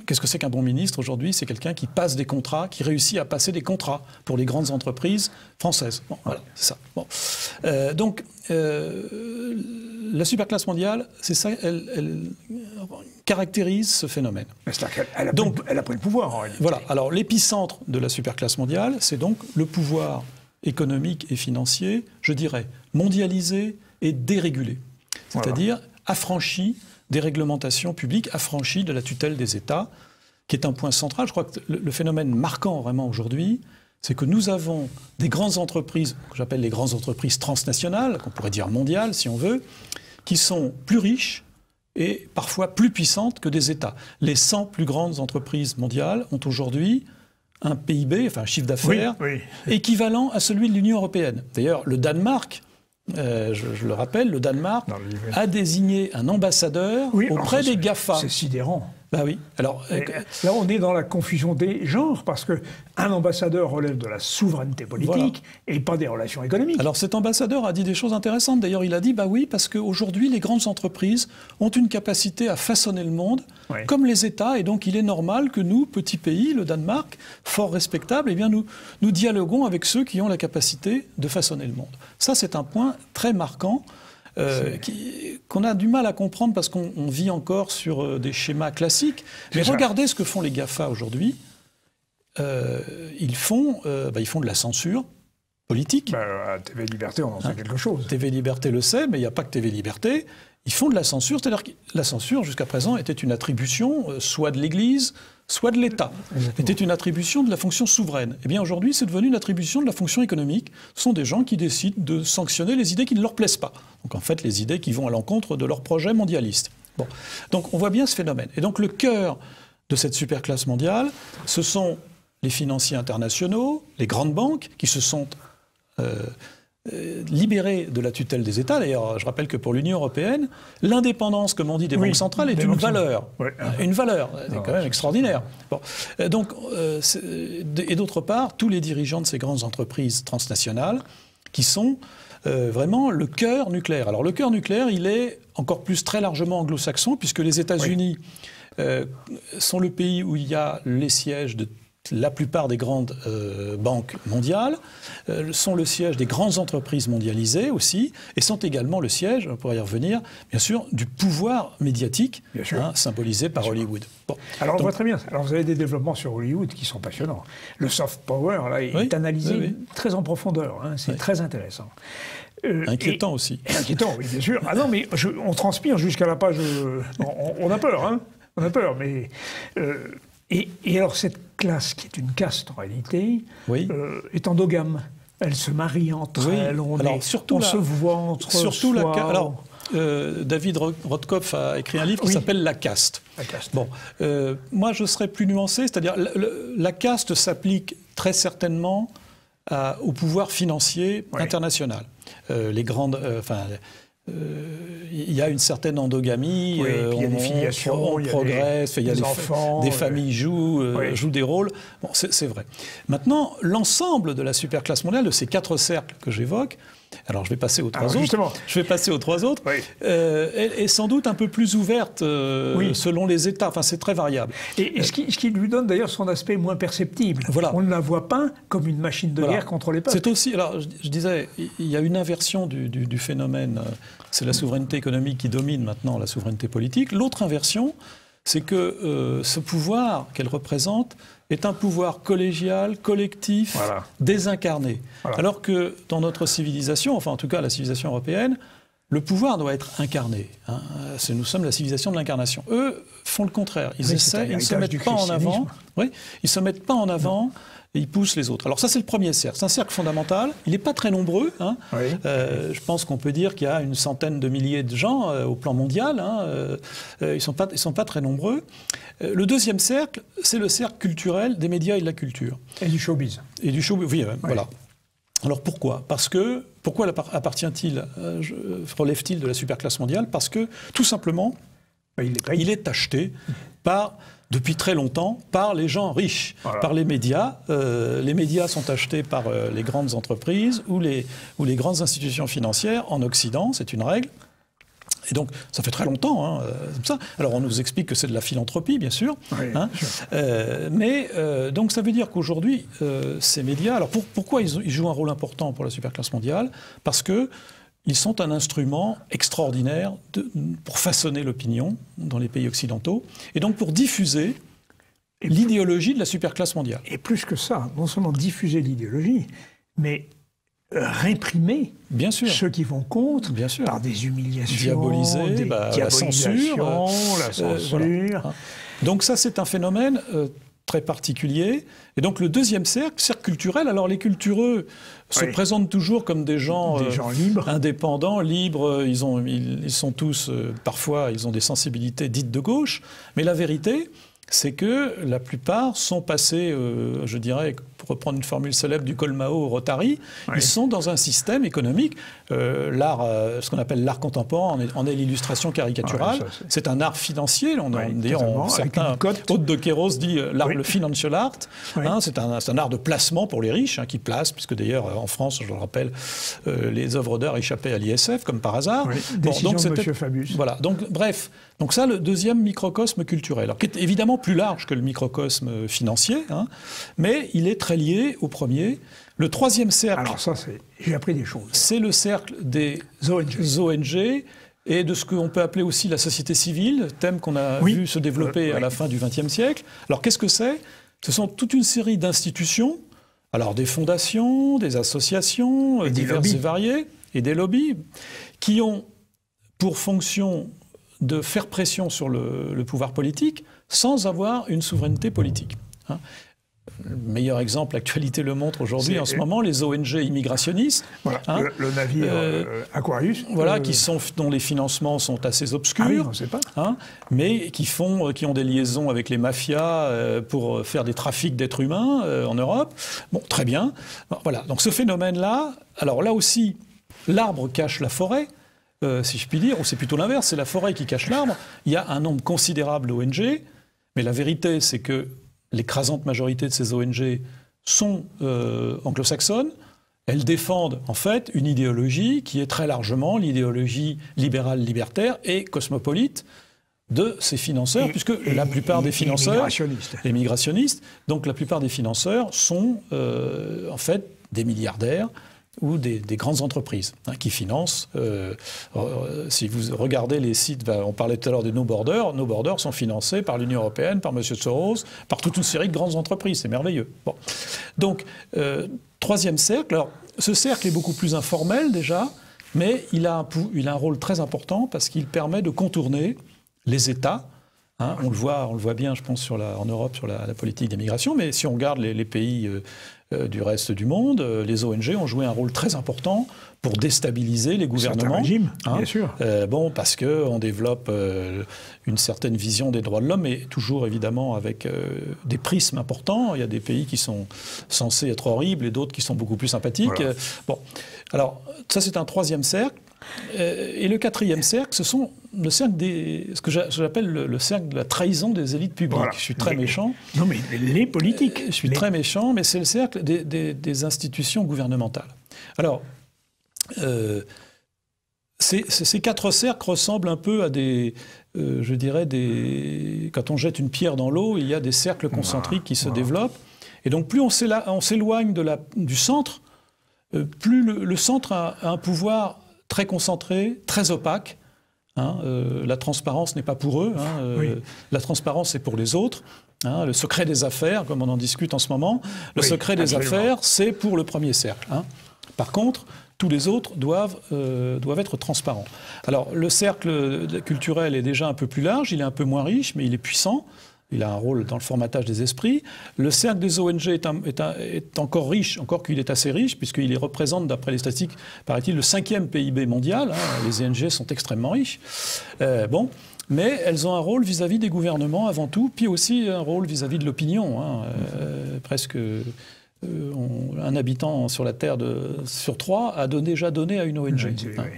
qu'est-ce que c'est qu'un bon ministre aujourd'hui? C'est quelqu'un qui passe des contrats, qui réussit à passer des contrats pour les grandes entreprises françaises. Bon, voilà, c'est ça. Bon. Donc, la superclasse mondiale, c'est ça, elle caractérise ce phénomène. C'est-à-dire qu'elle a pris le pouvoir, en réalité. Voilà. Alors, l'épicentre de la superclasse mondiale, c'est donc le pouvoir économique et financier, je dirais, mondialisé et dérégulé. C'est-à-dire affranchi des réglementations publiques, affranchi de la tutelle des États, qui est un point central. Je crois que le phénomène marquant vraiment aujourd'hui, c'est que nous avons des grandes entreprises, que j'appelle les grandes entreprises transnationales, qu'on pourrait dire mondiales si on veut, qui sont plus riches et parfois plus puissantes que des États. Les 100 plus grandes entreprises mondiales ont aujourd'hui un PIB, enfin un chiffre d'affaires, équivalent à celui de l'Union européenne. D'ailleurs, le Danemark, je le rappelle, le Danemark a désigné un ambassadeur auprès des GAFA. C'est sidérant. Bah oui. Alors, là, on est dans la confusion des genres, parce qu'un ambassadeur relève de la souveraineté politique et pas des relations économiques. Alors cet ambassadeur a dit des choses intéressantes. D'ailleurs, il a dit, bah oui, parce qu'aujourd'hui, les grandes entreprises ont une capacité à façonner le monde, comme les États, et donc il est normal que nous, petits pays, le Danemark, fort respectable, eh bien nous dialoguons avec ceux qui ont la capacité de façonner le monde. Ça, c'est un point très marquant. Qu'on a du mal à comprendre parce qu'on vit encore sur des schémas classiques. Mais regardez ce que font les GAFA aujourd'hui. Ils font de la censure politique. TV Liberté, on en sait quelque chose. TV Liberté le sait, mais il n'y a pas que TV Liberté. Ils font de la censure, c'est-à-dire que la censure, jusqu'à présent, était une attribution soit de l'Église, soit de l'État. Était une attribution de la fonction souveraine. Eh bien, aujourd'hui, c'est devenu une attribution de la fonction économique. Ce sont des gens qui décident de sanctionner les idées qui ne leur plaisent pas. Donc, en fait, les idées qui vont à l'encontre de leur projet mondialiste. Bon. Donc, on voit bien ce phénomène. Et donc, le cœur de cette superclasse mondiale, ce sont les financiers internationaux, les grandes banques, qui se sont libérés de la tutelle des États. D'ailleurs, je rappelle que pour l'Union européenne, l'indépendance, comme on dit, des banques centrales est une valeur. Une valeur, c'est quand même extraordinaire. Bon. Donc, et d'autre part, tous les dirigeants de ces grandes entreprises transnationales qui sont vraiment le cœur nucléaire. Alors, le cœur nucléaire, il est encore plus très largement anglo-saxon, puisque les États-Unis sont le pays où il y a les sièges de la plupart des grandes banques mondiales, sont le siège des grandes entreprises mondialisées aussi, et sont également le siège, on pourrait y revenir, bien sûr, du pouvoir médiatique, symbolisé par Hollywood. Bon. Alors, on voit très bien. Alors, vous avez des développements sur Hollywood qui sont passionnants. Le soft power, là, est analysé très en profondeur. C'est très intéressant. Inquiétant aussi. Inquiétant, oui, bien sûr. Ah non, mais on transpire jusqu'à la page... on a peur, hein. On a peur, mais... Et alors, cette classe, qui est une caste en réalité, est endogame. Elle se marie entre elles, on se voit entre soi. Alors, David Rothkopf a écrit un livre qui s'appelle « La caste ». Bon, moi, je serais plus nuancé, c'est-à-dire la caste s'applique très certainement au pouvoir financier international. Les grandes... il y a une certaine endogamie, il y a des filiations, on progresse, il y a des enfants, des familles jouent des rôles. Bon, c'est vrai. Maintenant, l'ensemble de la superclasse mondiale, de ces 4 cercles que j'évoque, alors je vais passer aux 3 autres, est sans doute un peu plus ouverte selon les États. Enfin, c'est très variable. Et ce qui lui donne d'ailleurs son aspect moins perceptible. On ne la voit pas comme une machine de guerre contre les peuples. C'est aussi, alors je disais, il y a une inversion du phénomène. C'est la souveraineté économique qui domine maintenant la souveraineté politique. L'autre inversion, c'est que ce pouvoir qu'elle représente est un pouvoir collégial, collectif, désincarné. Alors que dans notre civilisation, enfin en tout cas la civilisation européenne, le pouvoir doit être incarné. Nous sommes la civilisation de l'incarnation. Eux font le contraire. Ils ne se mettent pas en avant. Ils ne se mettent pas en avant. Et ils poussent les autres. Alors ça, c'est le premier cercle. C'est un cercle fondamental. Il n'est pas très nombreux. Je pense qu'on peut dire qu'il y a une centaine de milliers de gens au plan mondial. Ils ne sont pas très nombreux. Le deuxième cercle, c'est le cercle culturel des médias et de la culture. Et du showbiz. Et du showbiz, voilà. Alors pourquoi ? Pourquoi appartient-il, relève-t-il de la superclasse mondiale ? Parce que, tout simplement, il est acheté depuis très longtemps par les gens riches, par les médias. Les médias sont achetés par les grandes entreprises ou les grandes institutions financières en Occident, c'est une règle. Et donc, ça fait très longtemps, comme ça. Alors, on nous explique que c'est de la philanthropie, bien sûr. Donc, ça veut dire qu'aujourd'hui, ces médias... Alors, pourquoi ils jouent un rôle important pour la superclasse mondiale ? Parce que ils sont un instrument extraordinaire pour façonner l'opinion dans les pays occidentaux et donc pour diffuser l'idéologie de la superclasse mondiale. Et plus que ça, non seulement diffuser l'idéologie, mais réprimer ceux qui vont contre par des humiliations, diaboliser, la censure. Donc ça, c'est un phénomène très particulier. Et donc le deuxième cercle culturel, alors les cultureux se présentent toujours comme des gens libres, indépendants, libres, ils sont tous, parfois ils ont des sensibilités dites de gauche, mais la vérité, c'est que la plupart sont passés, je dirais, pour reprendre une formule célèbre du Colmao au Rotary. Ils sont dans un système économique. L'art, ce qu'on appelle l'art contemporain, en est l'illustration caricaturale. C'est un art financier. D'ailleurs, certains hôtes de Kéros dit le financial art. Hein, c'est un art de placement pour les riches, qui placent, puisque d'ailleurs, en France, je le rappelle, les œuvres d'art échappaient à l'ISF, comme par hasard. Décision de M. Fabius. Voilà, donc bref. Donc ça, le deuxième microcosme culturel, alors, qui est évidemment plus large que le microcosme financier, mais il est très lié au premier. Le troisième cercle... Alors ça, j'ai appris des choses. C'est le cercle des ONG et de ce qu'on peut appeler aussi la société civile, thème qu'on a vu se développer à la fin du XXe siècle. Alors qu'est-ce que c'est? Ce sont toute une série d'institutions, alors des fondations, des associations, diverses et variées, et des lobbies, qui ont pour fonction de faire pression sur le pouvoir politique sans avoir une souveraineté politique. Le meilleur exemple, l'actualité le montre aujourd'hui, en ce moment, les ONG immigrationnistes. Voilà, le navire Aquarius. Voilà, dont les financements sont assez obscurs. Ah oui, on ne sait pas. Mais qui ont des liaisons avec les mafias pour faire des trafics d'êtres humains en Europe. Bon, très bien. Voilà, donc ce phénomène-là, alors là aussi, l'arbre cache la forêt. Si je puis dire, ou c'est plutôt l'inverse, c'est la forêt qui cache l'arbre. Il y a un nombre considérable d'ONG, mais la vérité, c'est que l'écrasante majorité de ces ONG sont anglo-saxonnes. Elles défendent en fait une idéologie qui est très largement l'idéologie libérale, libertaire et cosmopolite de ces financeurs, puisque la plupart des financeurs... Les migrationnistes. Donc la plupart des financeurs sont en fait des milliardaires ou des grandes entreprises qui financent. Si vous regardez les sites, on parlait tout à l'heure des No Borders, No Borders sont financés par l'Union européenne, par M. Soros, par toute une série de grandes entreprises. C'est merveilleux. Bon. Donc, troisième cercle. Alors, ce cercle est beaucoup plus informel déjà, mais il a un rôle très important parce qu'il permet de contourner les États. On le voit bien, je pense, en Europe sur la politique d'immigration, mais si on regarde les pays du reste du monde, les ONG ont joué un rôle très important pour déstabiliser les gouvernements. Régime, bien sûr. Parce qu'on développe une certaine vision des droits de l'homme, mais toujours évidemment avec des prismes importants. Il y a des pays qui sont censés être horribles et d'autres qui sont beaucoup plus sympathiques. Voilà. Alors ça c'est un troisième cercle. Et le quatrième cercle, ce sont le cercle ce que j'appelle le cercle de la trahison des élites publiques. Voilà. Je suis très méchant. Non, mais les politiques. Je suis très méchant, mais c'est le cercle des institutions gouvernementales. Alors, ces quatre cercles ressemblent un peu à je dirais, quand on jette une pierre dans l'eau, il y a des cercles concentriques qui se développent. Et donc, plus on s'éloigne du centre, plus le centre a un pouvoir très concentré, très opaque. La transparence n'est pas pour eux. La transparence, c'est pour les autres. Le secret des affaires, comme on en discute en ce moment, le secret des affaires, c'est pour le premier cercle. Par contre, tous les autres doivent être transparents. Alors, le cercle culturel est déjà un peu plus large, il est un peu moins riche, mais il est puissant. Il a un rôle dans le formatage des esprits. Le cercle des ONG est encore riche, encore qu'il est assez riche, puisqu'il représente, d'après les statistiques, paraît-il, le 5e PIB mondial. Les ONG sont extrêmement riches. Mais elles ont un rôle vis-à-vis des gouvernements avant tout, puis aussi un rôle vis-à-vis de l'opinion. Presque un habitant sur la Terre sur 3 a déjà donné à une ONG.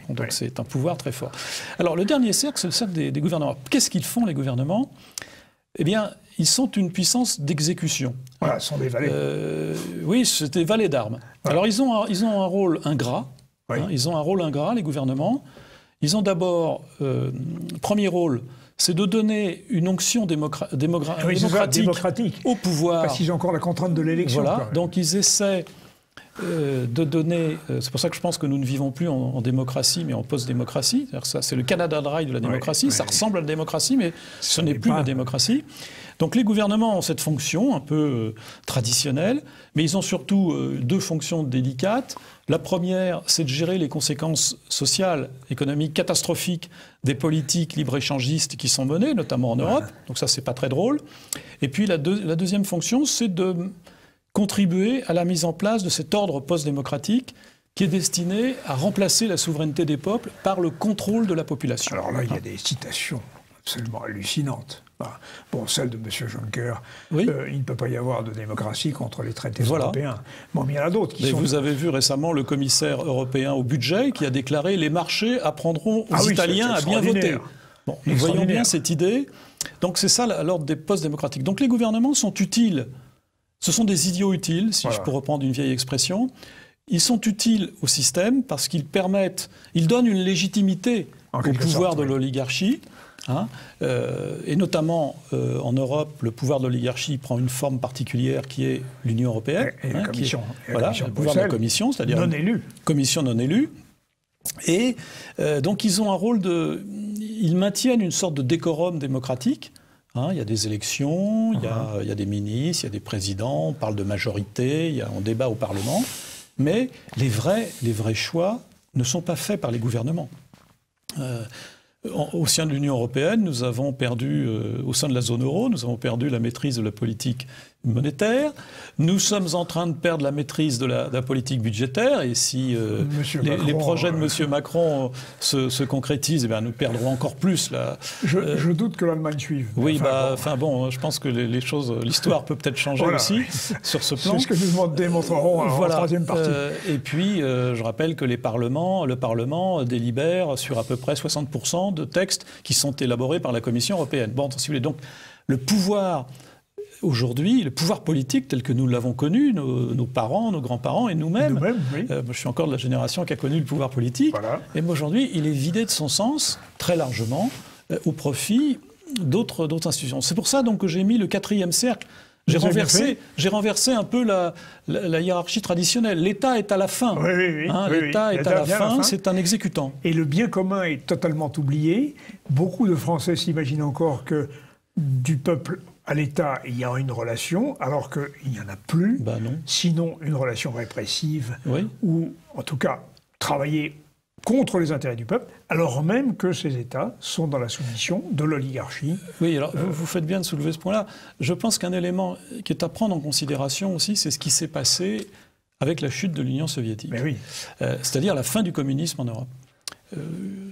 Donc c'est un pouvoir très fort. Alors le dernier cercle, c'est le cercle des gouvernements. Qu'est-ce qu'ils font, les gouvernements ? Eh bien, ils sont une puissance d'exécution. Voilà, ce sont des valets. Oui, c'est des valets d'armes. Voilà. Alors, ils ont un rôle ingrat. Ils ont un rôle ingrat, les gouvernements. Ils ont d'abord, premier rôle, c'est de donner une onction démocratique au pouvoir. Parce qu'ils ont encore la contrainte de l'élection. Voilà, donc ils essaient de donner... c'est pour ça que je pense que nous ne vivons plus en démocratie, mais en post-démocratie. C'est le Canada Dry de la démocratie. Ça ressemble à la démocratie, mais ce n'est plus la démocratie. Donc les gouvernements ont cette fonction un peu traditionnelle, mais ils ont surtout deux fonctions délicates. La première, c'est de gérer les conséquences sociales, économiques catastrophiques des politiques libre-échangistes qui sont menées, notamment en Europe. Donc ça, c'est pas très drôle. Et puis la deuxième fonction, c'est de contribuer à la mise en place de cet ordre post-démocratique qui est destiné à remplacer la souveraineté des peuples par le contrôle de la population. Alors là, il y a des citations absolument hallucinantes. Bon, celle de M. Juncker, Oui. Il ne peut pas y avoir de démocratie contre les traités Voilà. européens. Bon, mais il y en a d'autres qui Mais sont... vous avez vu récemment le commissaire européen au budget qui a déclaré les marchés apprendront aux Italiens à bien voter. Bon, nous voyons bien cette idée. Donc c'est ça l'ordre des postes démocratiques. Donc les gouvernements sont utiles. Ce sont des idiots utiles, si je peux reprendre une vieille expression. Ils sont utiles au système parce qu'ils permettent, ils donnent une légitimité au pouvoir de l'oligarchie. Hein, et notamment en Europe, le pouvoir de l'oligarchie prend une forme particulière qui est l'Union européenne. Et la commission, le pouvoir de la commission, c'est-à-dire non élue. Commission non élue. Et donc ils ont un rôle de... Ils maintiennent une sorte de décorum démocratique. Hein, il y a des élections, il y a des ministres, il y a des présidents, on parle de majorité, on débat au Parlement. Mais les vrais choix ne sont pas faits par les gouvernements. Au sein de l'Union européenne, nous avons perdu, au sein de la zone euro, nous avons perdu la maîtrise de la politique monétaire. Nous sommes en train de perdre la maîtrise de la politique budgétaire. Et si les projets de M. Macron se concrétisent, eh bien, nous perdrons encore plus. Je doute que l'Allemagne suive. Oui, je pense que l'histoire peut peut-être changer aussi sur ce plan. C'est ce que nous démontrerons en troisième partie. Et puis, je rappelle que le Parlement délibère sur à peu près 60% de textes qui sont élaborés par la Commission européenne. Bon, si vous voulez, donc le pouvoir aujourd'hui, le pouvoir politique tel que nous l'avons connu, nos parents, nos grands-parents et nous-mêmes. Oui. Moi, je suis encore de la génération qui a connu le pouvoir politique. Voilà. Et aujourd'hui, il est vidé de son sens, très largement, au profit d'autres institutions. C'est pour ça donc, que j'ai mis le 4e cercle. J'ai renversé un peu la hiérarchie traditionnelle. L'État est à la fin. L'État est à la fin, c'est un exécutant. Et le bien commun est totalement oublié. Beaucoup de Français s'imaginent encore que du peuple à l'État, il y a une relation, alors qu'il n'y en a plus. Non. Sinon, une relation répressive, oui. Ou en tout cas, travailler contre les intérêts du peuple, alors même que ces États sont dans la soumission de l'oligarchie. Oui, alors vous faites bien de soulever ce point-là. Je pense qu'un élément qui est à prendre en considération aussi, c'est ce qui s'est passé avec la chute de l'Union soviétique. Mais oui. C'est-à-dire la fin du communisme en Europe.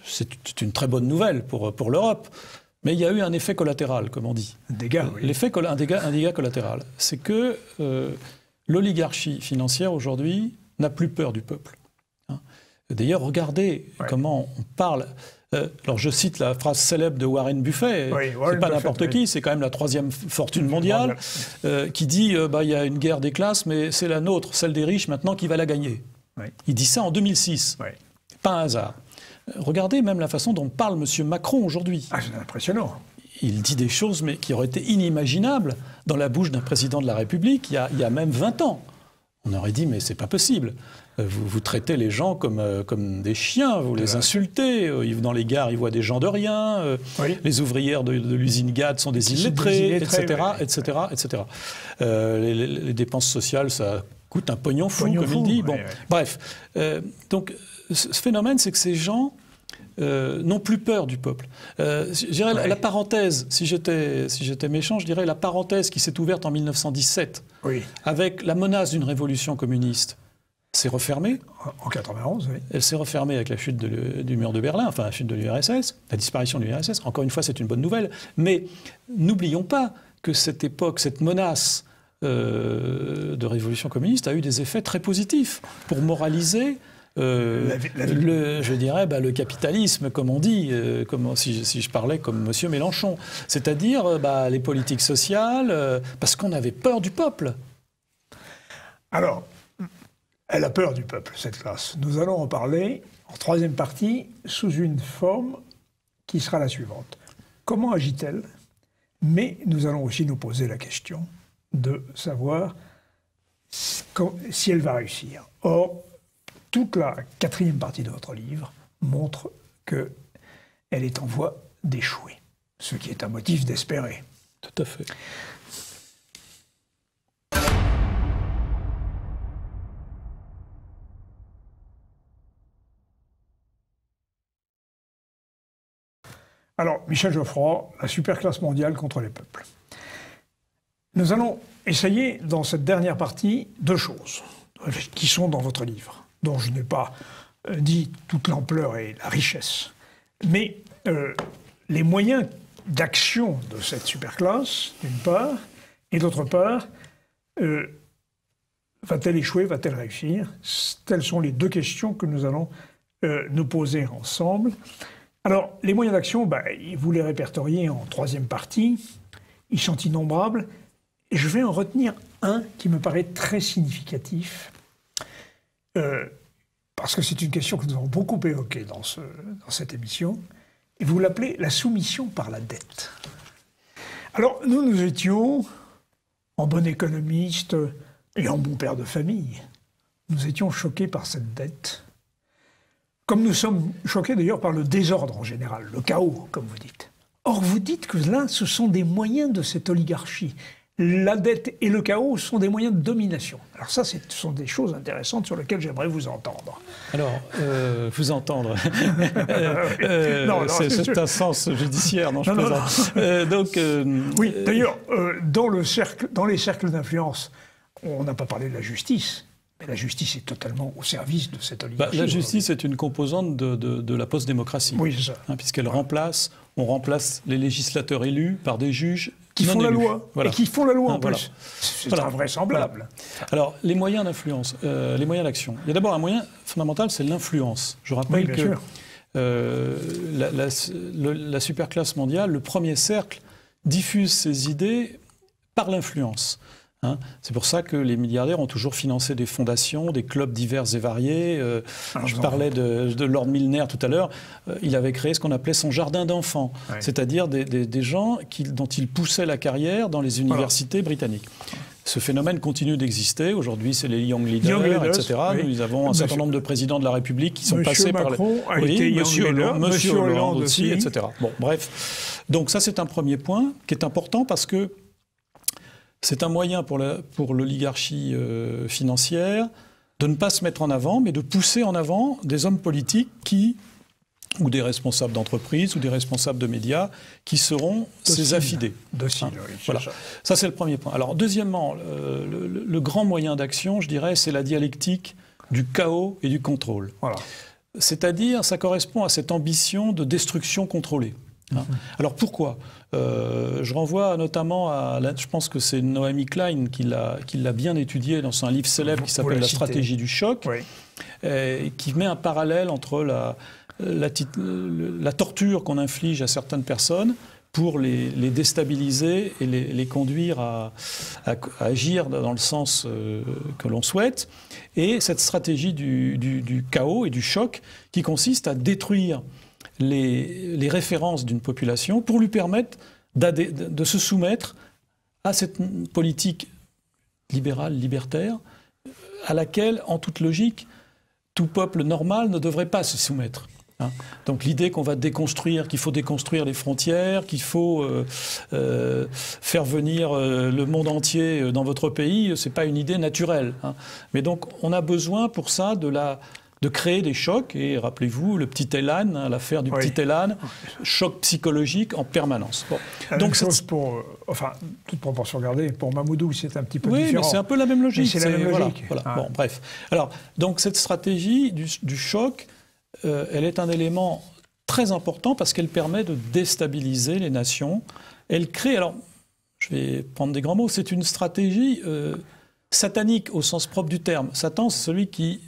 C'est une très bonne nouvelle pour l'Europe. Mais il y a eu un effet collatéral, comme on dit. Un dégât, oui. Un dégât collatéral. C'est que l'oligarchie financière, aujourd'hui, n'a plus peur du peuple. Hein. D'ailleurs, regardez comment on parle. Alors, je cite la phrase célèbre de Warren Buffett. C'est pas n'importe qui, c'est quand même la 3e fortune mondiale, qui dit il y a une guerre des classes, mais c'est la nôtre, celle des riches, maintenant, qui va la gagner. Oui. Il dit ça en 2006. Oui. Pas un hasard. Regardez même la façon dont parle M. Macron aujourd'hui. C'est impressionnant. Il dit des choses mais qui auraient été inimaginables dans la bouche d'un président de la République il y a même 20 ans. On aurait dit mais c'est pas possible. Vous traitez les gens comme des chiens, vous les insultez. Dans les gares, ils voient des gens de rien. Les ouvrières de l'usine GAD sont des illettrés, etc. Les dépenses sociales, ça coûte un pognon fou, comme il dit. Bon, bref. Donc, ce phénomène, c'est que ces gens n'ont plus peur du peuple. Je dirais la parenthèse, si j'étais méchant, je dirais la parenthèse qui s'est ouverte en 1917, avec la menace d'une révolution communiste, s'est refermée. En 91, oui. Elle s'est refermée avec la chute du mur de Berlin, enfin la chute de l'URSS, la disparition de l'URSS. Encore une fois, c'est une bonne nouvelle. Mais n'oublions pas que cette époque, cette menace de révolution communiste a eu des effets très positifs pour moraliser le capitalisme, comme on dit, si je parlais comme M. Mélenchon. C'est-à-dire les politiques sociales, parce qu'on avait peur du peuple. Alors, elle a peur du peuple, cette classe. Nous allons en parler en 3e partie, sous une forme qui sera la suivante. Comment agit-elle? Mais nous allons aussi nous poser la question de savoir si elle va réussir. Or, toute la 4e partie de votre livre montre qu'elle est en voie d'échouer, ce qui est un motif d'espérer. Tout à fait. Alors, Michel Geoffroy, la superclasse mondiale contre les peuples. Nous allons essayer, dans cette dernière partie, 2 choses qui sont dans votre livre, dont je n'ai pas dit toute l'ampleur et la richesse. Mais les moyens d'action de cette superclasse, d'une part, et d'autre part, va-t-elle échouer, va-t-elle réussir? Telles sont les deux questions que nous allons nous poser ensemble. Alors, les moyens d'action, vous les répertoriez en troisième partie. Ils sont innombrables. Et je vais en retenir un qui me paraît très significatif, parce que c'est une question que nous avons beaucoup évoquée dans cette émission. Et vous l'appelez la soumission par la dette. Alors, nous étions, en bon économiste et en bon père de famille, nous étions choqués par cette dette. Comme nous sommes choqués d'ailleurs par le désordre en général, le chaos, comme vous dites. Or, vous dites que là, ce sont des moyens de cette oligarchie. La dette et le chaos sont des moyens de domination. Alors ça, ce sont des choses intéressantes sur lesquelles j'aimerais vous entendre. Alors, vous entendre, c'est un sens judiciaire, non, je plaisante. Oui, d'ailleurs, dans les cercles d'influence, on n'a pas parlé de la justice. Mais la justice est totalement au service de cette oligarchie. La justice est une composante de la post-démocratie. Oui, c'est ça. Puisqu'elle on remplace les législateurs élus par des juges qui font la loi. Voilà. Et qui font la loi en voilà. plus. C'est invraisemblable. Voilà. Alors, les moyens d'influence, les moyens d'action. Il y a d'abord un moyen fondamental, c'est l'influence. Je rappelle que la superclasse mondiale, le premier cercle, diffuse ses idées par l'influence. C'est pour ça que les milliardaires ont toujours financé des fondations, des clubs divers et variés. Je parlais de Lord Milner tout à l'heure. Il avait créé ce qu'on appelait son jardin d'enfants, c'est-à-dire des gens dont il poussait la carrière dans les universités britanniques. Ce phénomène continue d'exister. Aujourd'hui, c'est les Young Leaders, etc. Oui. Nous avons un certain nombre de présidents de la République qui sont passés par... Monsieur Hollande aussi, etc. Bon, bref. Donc ça, c'est un premier point qui est important parce que c'est un moyen pour l'oligarchie financière de ne pas se mettre en avant, mais de pousser en avant des hommes politiques ou des responsables d'entreprise, ou des responsables de médias, qui seront ses affidés. Docile, oui. Voilà. Ça, c'est le premier point. Alors, deuxièmement, le grand moyen d'action, je dirais, c'est la dialectique du chaos et du contrôle. Voilà. C'est-à-dire, ça correspond à cette ambition de destruction contrôlée. Alors pourquoi je renvoie notamment je pense que c'est Naomi Klein qui l'a bien étudié dans un livre célèbre qui s'appelle La stratégie du choc, qui met un parallèle entre la torture qu'on inflige à certaines personnes pour les déstabiliser et les conduire à agir dans le sens que l'on souhaite, et cette stratégie du chaos et du choc qui consiste à détruire les références d'une population pour lui permettre de se soumettre à cette politique libérale, libertaire, à laquelle, en toute logique, tout peuple normal ne devrait pas se soumettre. Donc l'idée qu'il faut déconstruire les frontières, qu'il faut faire venir le monde entier dans votre pays, ce n'est pas une idée naturelle. Mais donc on a besoin pour ça de créer des chocs, et rappelez-vous, le petit Elan, l'affaire du petit Elan, choc psychologique en permanence. Bon. Donc chose pour, toute proportion gardée, pour Mamoudou, c'est un petit peu différent. Oui, mais c'est un peu la même logique. C'est la même logique. Voilà. Bon, bref. Alors, donc cette stratégie du choc, elle est un élément très important parce qu'elle permet de déstabiliser les nations. Elle crée, alors, je vais prendre des grands mots, c'est une stratégie satanique au sens propre du terme. Satan, c'est celui qui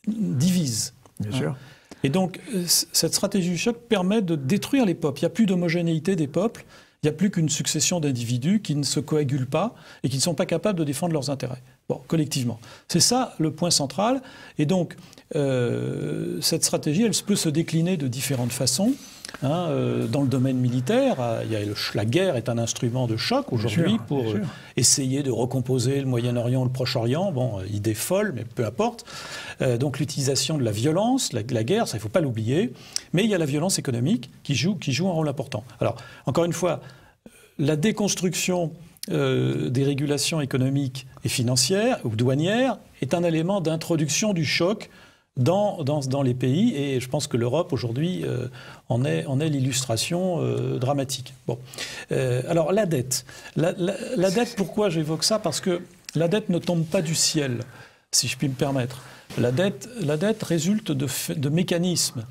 divise. Bien sûr. Et donc, cette stratégie du choc permet de détruire les peuples. Il n'y a plus d'homogénéité des peuples, il n'y a plus qu'une succession d'individus qui ne se coagulent pas et qui ne sont pas capables de défendre leurs intérêts, collectivement. C'est ça le point central. Et donc, cette stratégie, elle peut se décliner de différentes façons. Dans le domaine militaire, la guerre est un instrument de choc aujourd'hui pour essayer de recomposer le Moyen-Orient, le Proche-Orient. Bon, idée folle, mais peu importe. Donc l'utilisation de la violence, la guerre, ça il ne faut pas l'oublier. Mais il y a la violence économique qui joue un rôle important. Alors, encore une fois, la déconstruction des régulations économiques et financières ou douanières est un élément d'introduction du choc dans les pays, et je pense que l'Europe aujourd'hui en est l'illustration dramatique. Bon. Alors la dette. La dette, pourquoi j'évoque ça? Parce que la dette ne tombe pas du ciel, si je puis me permettre. La dette résulte de mécanismes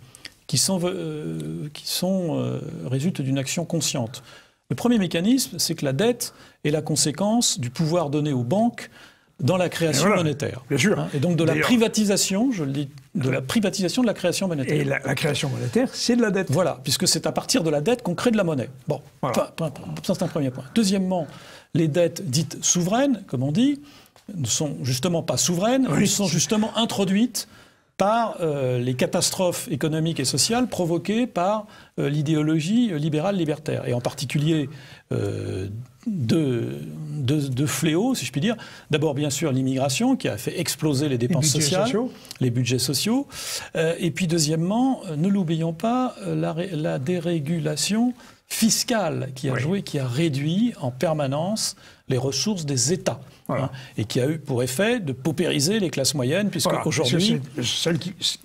résultent d'une action consciente. Le premier mécanisme, c'est que la dette est la conséquence du pouvoir donné aux banques dans la création monétaire. Bien sûr. Et donc de la privatisation, je le dis, de la privatisation de la création monétaire. Et la création monétaire, c'est de la dette. Voilà, puisque c'est à partir de la dette qu'on crée de la monnaie. Bon, voilà. Ça c'est un premier point. Deuxièmement, les dettes dites souveraines, comme on dit, ne sont justement pas souveraines, elles sont justement introduites par les catastrophes économiques et sociales provoquées par l'idéologie libérale libertaire. Et en particulier deux fléaux, si je puis dire. D'abord, bien sûr, l'immigration qui a fait exploser les dépenses sociales, les budgets sociaux. Et puis, deuxièmement, ne l'oublions pas, la dérégulation fiscale qui a joué, qui a réduit en permanence les ressources des États. Voilà. Et qui a eu pour effet de paupériser les classes moyennes, puisque aujourd'hui... C'est celles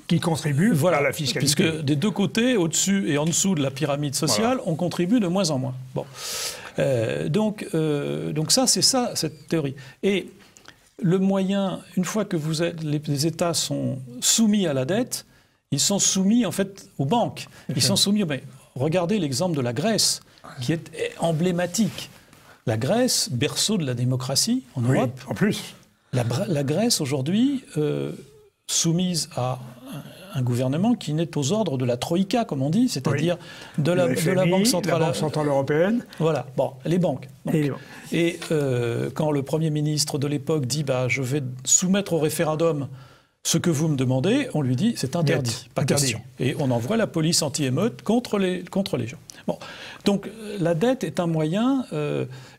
qui contribuent à la fiscalité. Puisque des deux côtés, au-dessus et en dessous de la pyramide sociale, on contribue de moins en moins. Bon. Donc ça, c'est ça, cette théorie. Et le moyen, une fois que les États sont soumis à la dette, ils sont soumis en fait aux banques. Ils sont soumis... regardez l'exemple de la Grèce, qui est emblématique. La Grèce, berceau de la démocratie en Europe. En plus. La Grèce, aujourd'hui, soumise à un gouvernement qui n'est aux ordres de la Troïka, comme on dit, c'est-à-dire de la Banque centrale européenne. Voilà, bon, les banques. Donc, et quand le Premier ministre de l'époque dit « je vais soumettre au référendum ce que vous me demandez », on lui dit « c'est interdit, pas question ». Et on envoie la police anti-émeute contre les gens. Bon. Donc la dette est un moyen,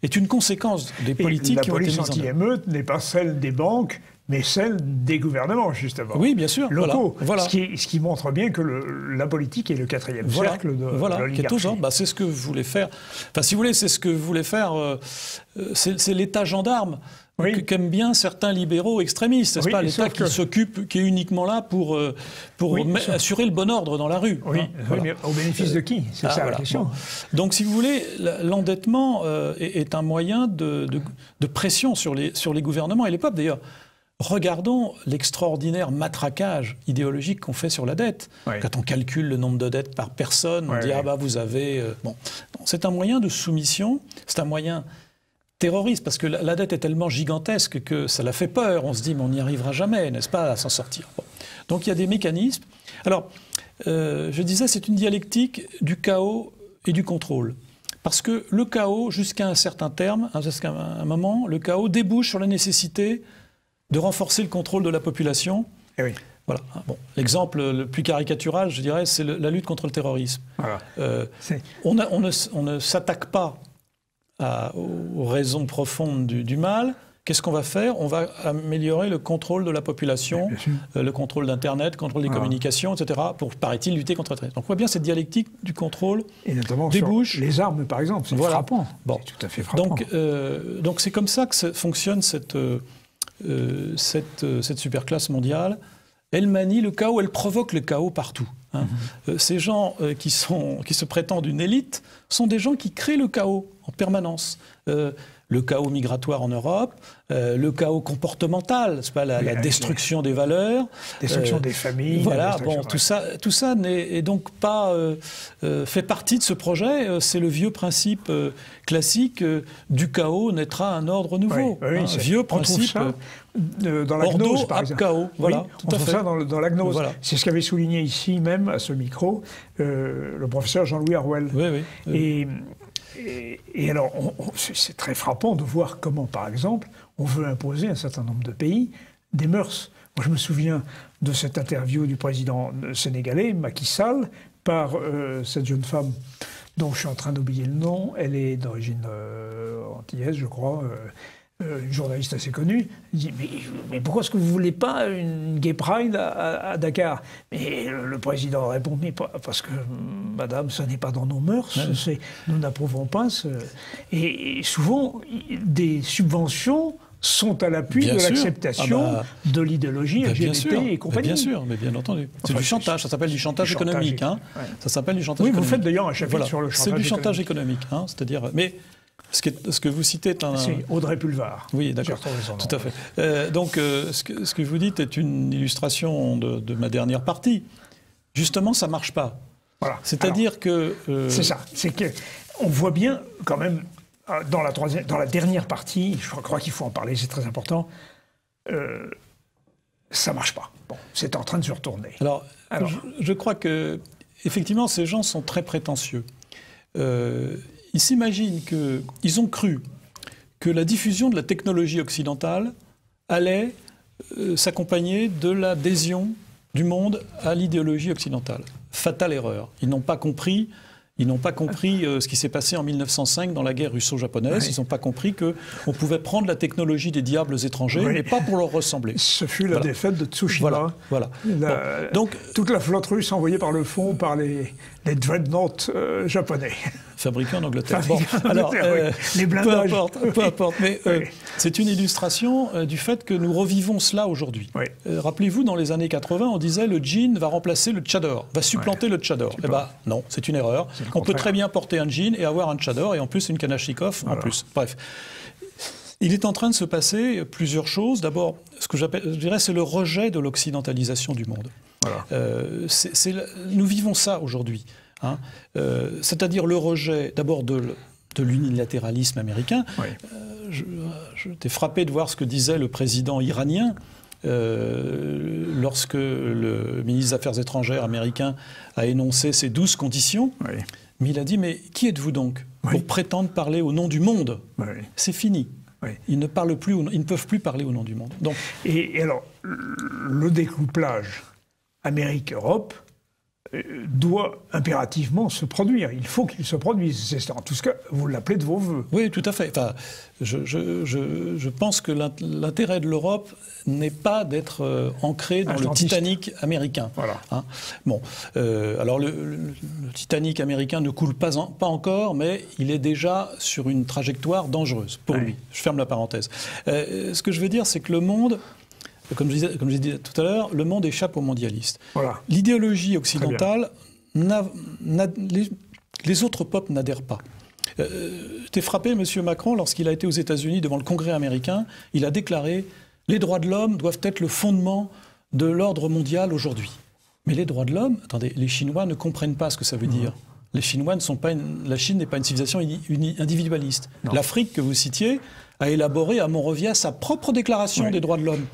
est une conséquence des politiques qui ont été mises en œuvre. La police anti-émeute n'est pas celle des banques, mais celle des gouvernements, justement. Oui, bien sûr. Locaux. Voilà. Ce qui montre bien que la politique est le quatrième cercle de l'oligarchie. C'est ce que vous voulez faire. Enfin, si vous voulez, c'est ce que vous voulez faire. C'est l'État gendarme. Qu'aiment bien certains libéraux extrémistes, n'est-ce pas? L'État qui est uniquement là pour assurer le bon ordre dans la rue. Mais au bénéfice de qui? C'est ça la question. Bon. Donc, si vous voulez, l'endettement est un moyen de pression sur les gouvernements et les peuples. D'ailleurs, regardons l'extraordinaire matraquage idéologique qu'on fait sur la dette. Quand on calcule le nombre de dettes par personne, on dit vous avez... Bon, c'est un moyen de soumission, c'est un moyen terroriste, parce que la dette est tellement gigantesque que ça la fait peur. On se dit, mais on n'y arrivera jamais, n'est-ce pas, à s'en sortir. Bon. Donc il y a des mécanismes. Alors, je disais, c'est une dialectique du chaos et du contrôle. Parce que le chaos, jusqu'à un certain terme, jusqu'à un moment, le chaos débouche sur la nécessité de renforcer le contrôle de la population. Voilà. Bon, l'exemple le plus caricatural, je dirais, c'est la lutte contre le terrorisme. Voilà. On ne s'attaque pas aux raisons profondes du mal. Qu'est-ce qu'on va faire? On va améliorer le contrôle de la population, le contrôle d'Internet, le contrôle des communications, etc., pour, paraît-il, lutter contre la terrorisme. Donc on voit bien cette dialectique du contrôle, et notamment débouche. Sur les armes, par exemple, c'est frappant. Bon. C'est tout à fait frappant. Donc c'est comme ça que fonctionne cette superclasse mondiale. Elle manie le chaos, elle provoque le chaos partout. Ces gens qui se prétendent une élite sont des gens qui créent le chaos en permanence. Le chaos migratoire en Europe, le chaos comportemental, c'est pas la destruction des valeurs, destruction des familles. Voilà, tout ça n'est donc pas fait partie de ce projet. C'est le vieux principe classique du chaos naîtra un ordre nouveau. Vieux principe. Dans la gnose, par exemple. Chaos, voilà, on trouve ça dans la gnose. Voilà. C'est ce qu'avait souligné ici même, à ce micro, le professeur Jean-Louis Harouel. Et alors, c'est très frappant de voir comment, par exemple, on veut imposer à un certain nombre de pays des mœurs. Moi, je me souviens de cette interview du président sénégalais, Macky Sall, par cette jeune femme dont je suis en train d'oublier le nom. Elle est d'origine antillaise, je crois, une journaliste assez connue. Elle dit, mais pourquoi est-ce que vous ne voulez pas une gay pride à Dakar? Mais le président répond, mais parce que, madame, ça n'est pas dans nos mœurs, nous n'approuvons pas. Et souvent, des subventions sont à l'appui de l'acceptation de l'idéologie LGBT et compagnie. Bien sûr, mais bien entendu. C'est du chantage, ça s'appelle du chantage économique. Ça s'appelle du chantage économique. Vous faites d'ailleurs un chapitre sur le chantage économique. C'est du chantage économique, c'est-à-dire... Mais ce que vous citez est un... C'est Audrey Pulvar. Oui, d'accord, tout à fait. Donc, ce que vous dites est une illustration de ma dernière partie. justement, ça ne marche pas. Voilà. C'est-à-dire que... C'est ça. C'est qu'on voit bien, quand même, dans la dernière partie, je crois qu'il faut en parler, c'est très important, ça ne marche pas. Bon, c'est en train de se retourner. Alors je crois que, effectivement, ces gens sont très prétentieux. Ils s'imaginent qu'ils ont cru que la diffusion de la technologie occidentale allait s'accompagner de l'adhésion du monde à l'idéologie occidentale. Fatale erreur. Ils n'ont pas compris ce qui s'est passé en 1905 dans la guerre russo-japonaise. Ils n'ont pas compris qu'on pouvait prendre la technologie des diables étrangers, mais pas pour leur ressembler. Ce fut la défaite de Tsushima. Voilà. Donc, toute la flotte russe envoyée par le fond par les dreadnoughts japonais. Fabriqués en Angleterre. Les blindages. Peu importe. Mais c'est une illustration du fait que nous revivons cela aujourd'hui. Rappelez-vous, dans les années 80, on disait le jean va remplacer le tchador, va supplanter le tchador. Eh bien, non, c'est une erreur. On peut très bien porter un jean et avoir un tchador et en plus une kalachnikov en plus. Bref. Il est en train de se passer plusieurs choses. D'abord, ce que je dirais, c'est le rejet de l'occidentalisation du monde. Nous vivons ça aujourd'hui. C'est-à-dire le rejet d'abord de l'unilatéralisme américain. J'étais frappé de voir ce que disait le président iranien lorsque le ministre des Affaires étrangères américain a énoncé ces 12 conditions. Mais il a dit, mais qui êtes-vous donc pour prétendre parler au nom du monde? C'est fini. Ils ne parlent plus, ils ne peuvent plus parler au nom du monde. Donc, et alors, le découplage Amérique-Europe doit impérativement se produire. Il faut qu'il se produise. C'est en tout cas, vous l'appelez de vos voeux. Oui, tout à fait. Enfin, je pense que l'intérêt de l'Europe n'est pas d'être ancré dans le Titanic américain. Alors le Titanic américain ne coule pas encore, mais il est déjà sur une trajectoire dangereuse pour lui. Je ferme la parenthèse. Ce que je veux dire, c'est que le monde... Comme je disais tout à l'heure, le monde échappe aux mondialistes. L'idéologie occidentale, les autres peuples n'adhèrent pas. J'étais frappé, M. Macron, lorsqu'il a été aux États-Unis devant le Congrès américain, il a déclaré « Les droits de l'homme doivent être le fondement de l'ordre mondial aujourd'hui ». Mais les droits de l'homme, attendez, les Chinois ne comprennent pas ce que ça veut dire. Les Chinois la Chine n'est pas une civilisation individualiste. L'Afrique que vous citiez a élaboré à Monrovia sa propre déclaration des droits de l'homme,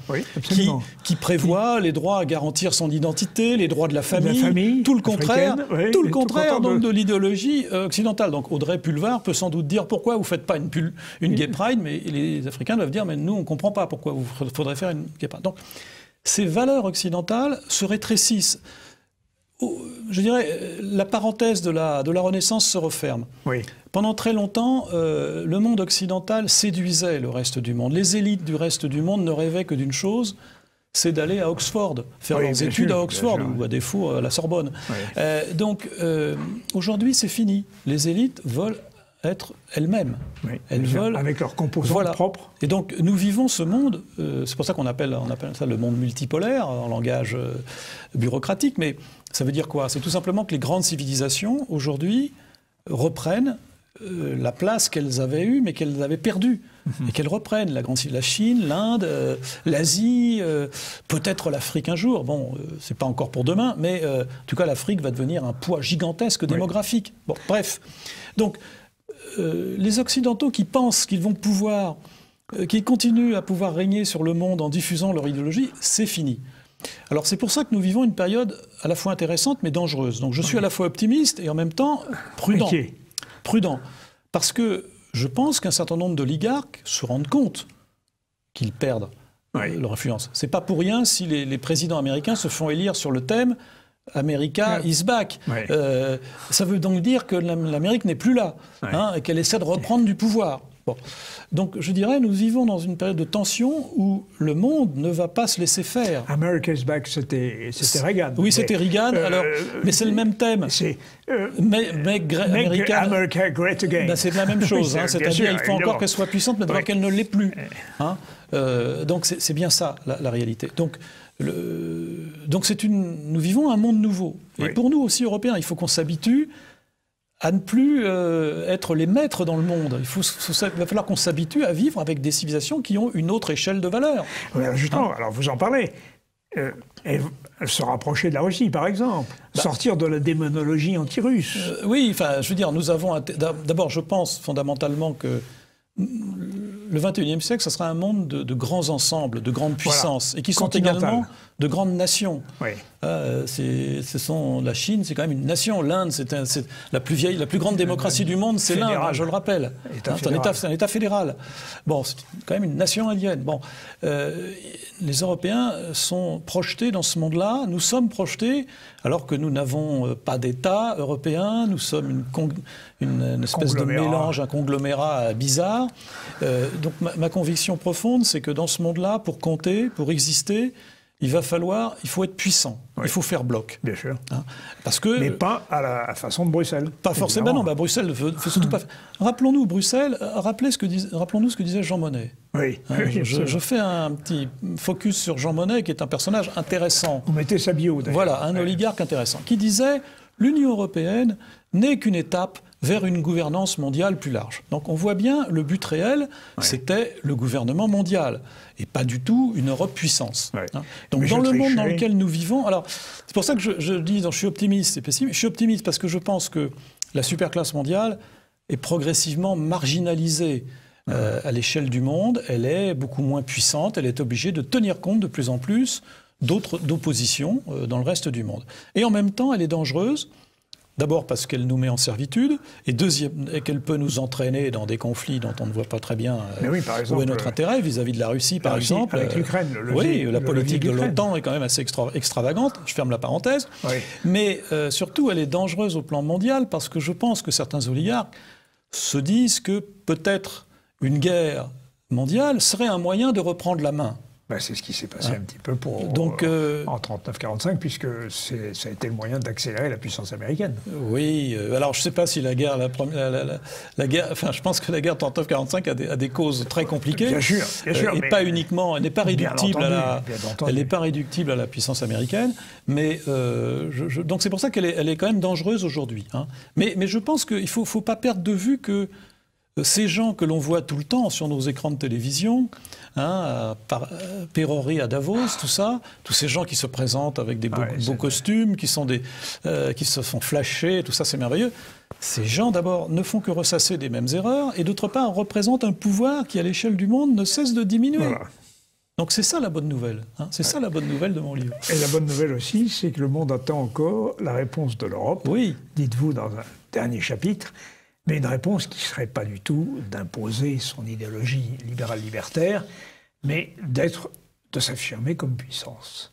qui prévoit les droits à garantir son identité, les droits de la famille, tout le contraire, de l'idéologie occidentale. Donc Audrey Pulvar peut sans doute dire pourquoi vous ne faites pas une Gay Pride, mais les Africains doivent dire mais nous on ne comprend pas pourquoi il faudrait faire une Gay Pride. Donc ces valeurs occidentales se rétrécissent. Je dirais, la parenthèse de la Renaissance se referme. Pendant très longtemps, le monde occidental séduisait le reste du monde. Les élites du reste du monde ne rêvaient que d'une chose, c'est d'aller à Oxford, faire leurs études à Oxford, ou à défaut à la Sorbonne. Donc, aujourd'hui, c'est fini. Les élites veulent être elles-mêmes. Elles veulent... Avec leurs composants propres. Et donc, nous vivons ce monde, c'est pour ça qu'on appelle ça le monde multipolaire, en langage bureaucratique, mais ça veut dire quoi? C'est tout simplement que les grandes civilisations, aujourd'hui, reprennent la place qu'elles avaient eue, mais qu'elles avaient perdue. Et qu'elles reprennent la Chine, l'Inde, l'Asie, peut-être l'Afrique un jour. Bon, c'est pas encore pour demain, mais en tout cas, l'Afrique va devenir un poids gigantesque démographique. Bon, bref. Donc, les Occidentaux qui pensent qu'ils vont pouvoir, qui continuent à pouvoir régner sur le monde en diffusant leur idéologie, c'est fini. Alors c'est pour ça que nous vivons une période à la fois intéressante mais dangereuse. Donc je suis à la fois optimiste et en même temps prudent. Prudent. Parce que je pense qu'un certain nombre d'oligarques se rendent compte qu'ils perdent leur influence. C'est pas pour rien si les présidents américains se font élire sur le thème America is back. Ça veut donc dire que l'Amérique n'est plus là et qu'elle essaie de reprendre du pouvoir. Bon. Donc je dirais, nous vivons dans une période de tension où le monde ne va pas se laisser faire. America is back, c'était Reagan. Oui, c'était Reagan, mais c'est le même thème. Make America great again. Ben, c'est la même chose, c'est-à-dire il faut encore qu'elle soit puissante, mais d'abord qu'elle ne l'est plus. Donc c'est bien ça, la réalité. Donc nous vivons un monde nouveau. Et pour nous aussi, Européens, il faut qu'on s'habitue à ne plus être les maîtres dans le monde. Il va falloir qu'on s'habitue à vivre avec des civilisations qui ont une autre échelle de valeurs. Justement, alors vous en parlez. se rapprocher de la Russie, par exemple. Sortir de la démonologie anti-russe. Oui, enfin, je veux dire, nous avons... D'abord, je pense fondamentalement que le XXIe siècle, ce sera un monde de grands ensembles, de grandes puissances, et qui sont également de grandes nations. Oui. La Chine, c'est quand même une nation. L'Inde, c'est la plus vieille, la plus grande démocratie du monde, c'est l'Inde, je le rappelle. C'est un État fédéral. Bon, c'est quand même une nation indienne. Bon, les Européens sont projetés dans ce monde-là. Nous sommes projetés, alors que nous n'avons pas d'État européen. Nous sommes une espèce de mélange, un conglomérat bizarre. Donc ma conviction profonde, c'est que dans ce monde-là, pour compter, pour exister, il faut être puissant, oui. Il faut faire bloc. Bien sûr. Hein, parce que, mais pas à la façon de Bruxelles. Pas forcément, non. Bruxelles ne veut surtout pas... Rappelons-nous Bruxelles, rappelons-nous ce que disait Jean Monnet. Oui. Hein, je fais un petit focus sur Jean Monnet, qui est un personnage intéressant. Vous mettez sa bio, d'ailleurs. Voilà, un oligarque intéressant, qui disait « L'Union européenne n'est qu'une étape vers une gouvernance mondiale plus large ». Donc on voit bien, le but réel, c'était le gouvernement mondial, et pas du tout une Europe puissance. Hein. Donc dans le monde dans lequel nous vivons... Alors, c'est pour ça que je dis, je suis optimiste et pessimiste. Je suis optimiste parce que je pense que la superclasse mondiale est progressivement marginalisée à l'échelle du monde. Elle est beaucoup moins puissante, elle est obligée de tenir compte de plus en plus d'oppositions dans le reste du monde. Et en même temps, elle est dangereuse. D'abord parce qu'elle nous met en servitude, et qu'elle peut nous entraîner dans des conflits dont on ne voit pas très bien où est notre intérêt, vis-à-vis de la Russie, par exemple. Avec l'Ukraine. La politique de l'OTAN est quand même assez extravagante, je ferme la parenthèse. Oui. Mais surtout, elle est dangereuse au plan mondial, parce que je pense que certains oligarques se disent que peut-être une guerre mondiale serait un moyen de reprendre la main. C'est ce qui s'est passé un petit peu en 39-45, puisque ça a été le moyen d'accélérer la puissance américaine. Oui, alors je ne sais pas si la guerre, enfin je pense que la guerre 39-45 a des causes très compliquées. Bien sûr. Et pas uniquement, elle n'est pas réductible à la puissance américaine, mais donc c'est pour ça qu'elle est quand même dangereuse aujourd'hui. Hein. Mais je pense qu'il ne faut pas perdre de vue que ces gens que l'on voit tout le temps sur nos écrans de télévision, Pérori à Davos, tout ça, tous ces gens qui se présentent avec des beaux costumes, qui se font flasher, tout ça c'est merveilleux. Ces gens d'abord ne font que ressasser des mêmes erreurs et d'autre part représentent un pouvoir qui à l'échelle du monde ne cesse de diminuer. Voilà. Donc c'est ça la bonne nouvelle, hein. C'est ça la bonne nouvelle de mon livre. Et la bonne nouvelle aussi, c'est que le monde attend encore la réponse de l'Europe, dites-vous dans un dernier chapitre, mais une réponse qui ne serait pas du tout d'imposer son idéologie libérale-libertaire, mais de s'affirmer comme puissance.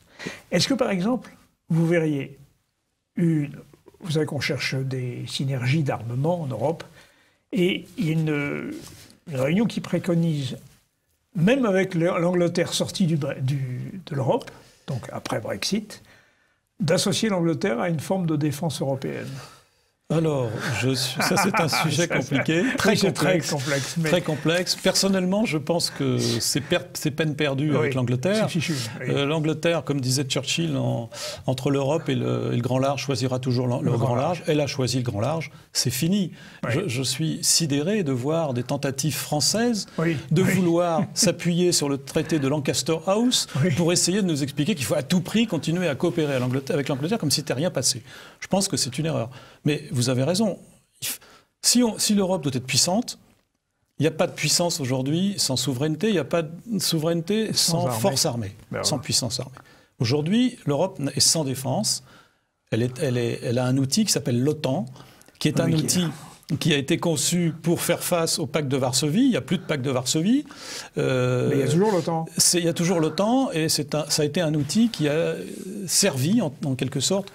Est-ce que, par exemple, vous verriez vous savez qu'on cherche des synergies d'armement en Europe, et il y a une réunion qui préconise, même avec l'Angleterre sortie de l'Europe, donc après Brexit, d'associer l'Angleterre à une forme de défense européenne. Alors, ça c'est un sujet compliqué, très complexe. Personnellement, je pense que c'est peine perdue avec l'Angleterre. L'Angleterre, comme disait Churchill, entre l'Europe et le grand large, choisira toujours le grand large. Elle a choisi le grand large, c'est fini. Je suis sidéré de voir des tentatives françaises de vouloir s'appuyer sur le traité de Lancaster House pour essayer de nous expliquer qu'il faut à tout prix continuer à coopérer avec l'Angleterre comme si n'était rien passé. Je pense que c'est une erreur. Mais vous avez raison. Si l'Europe doit être puissante, il n'y a pas de puissance aujourd'hui sans souveraineté, il n'y a pas de souveraineté sans force armée, sans puissance armée. Aujourd'hui, l'Europe est sans défense. Elle a un outil qui s'appelle l'OTAN, qui est un outil qui a été conçu pour faire face au pacte de Varsovie. Il n'y a plus de pacte de Varsovie. Mais il y a toujours l'OTAN. Il y a toujours l'OTAN, et ça a été un outil qui a servi, en quelque sorte.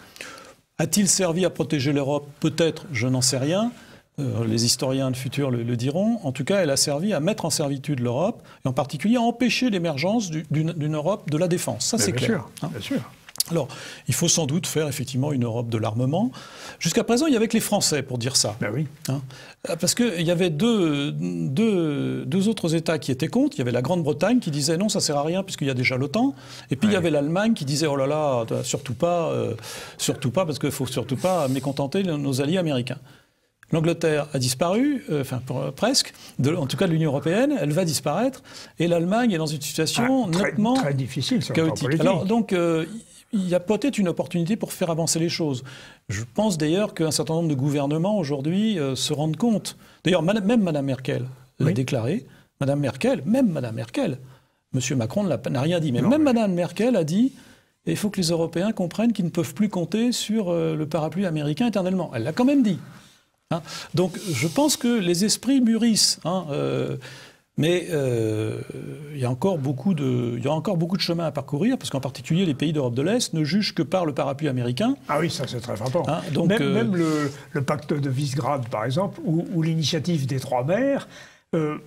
A-t-il servi à protéger l'Europe? Peut-être, je n'en sais rien. Les historiens de futur le diront. En tout cas, elle a servi à mettre en servitude l'Europe, et en particulier à empêcher l'émergence d'une Europe de la défense. Ça, c'est clair. Bien sûr. Alors, il faut sans doute faire effectivement une Europe de l'armement. Jusqu'à présent, il y avait que les Français pour dire ça. Ben oui. Parce qu'il y avait deux autres États qui étaient contre. Il y avait la Grande-Bretagne qui disait non, ça ne sert à rien puisqu'il y a déjà l'OTAN. Et puis il y avait l'Allemagne qui disait oh là là, surtout pas, parce qu'il ne faut surtout pas mécontenter nos alliés américains. L'Angleterre a disparu, presque, en tout cas de l'Union européenne, elle va disparaître, et l'Allemagne est dans une situation nettement très difficile, sur le plan chaotique. politique. Alors donc, il y a peut-être une opportunité pour faire avancer les choses. Je pense d'ailleurs qu'un certain nombre de gouvernements aujourd'hui se rendent compte. D'ailleurs, même Mme Merkel l'a déclaré. Mme Merkel, M. Macron n'a rien dit, mais Mme Merkel a dit il faut que les Européens comprennent qu'ils ne peuvent plus compter sur le parapluie américain éternellement. Elle l'a quand même dit. Hein. Donc je pense que les esprits mûrissent. Mais il y a encore beaucoup de chemin à parcourir, parce qu'en particulier les pays d'Europe de l'Est ne jugent que par le parapluie américain. Ah oui, ça c'est très frappant. Hein, donc, même le pacte de Visegrad, par exemple, ou l'initiative des trois mers,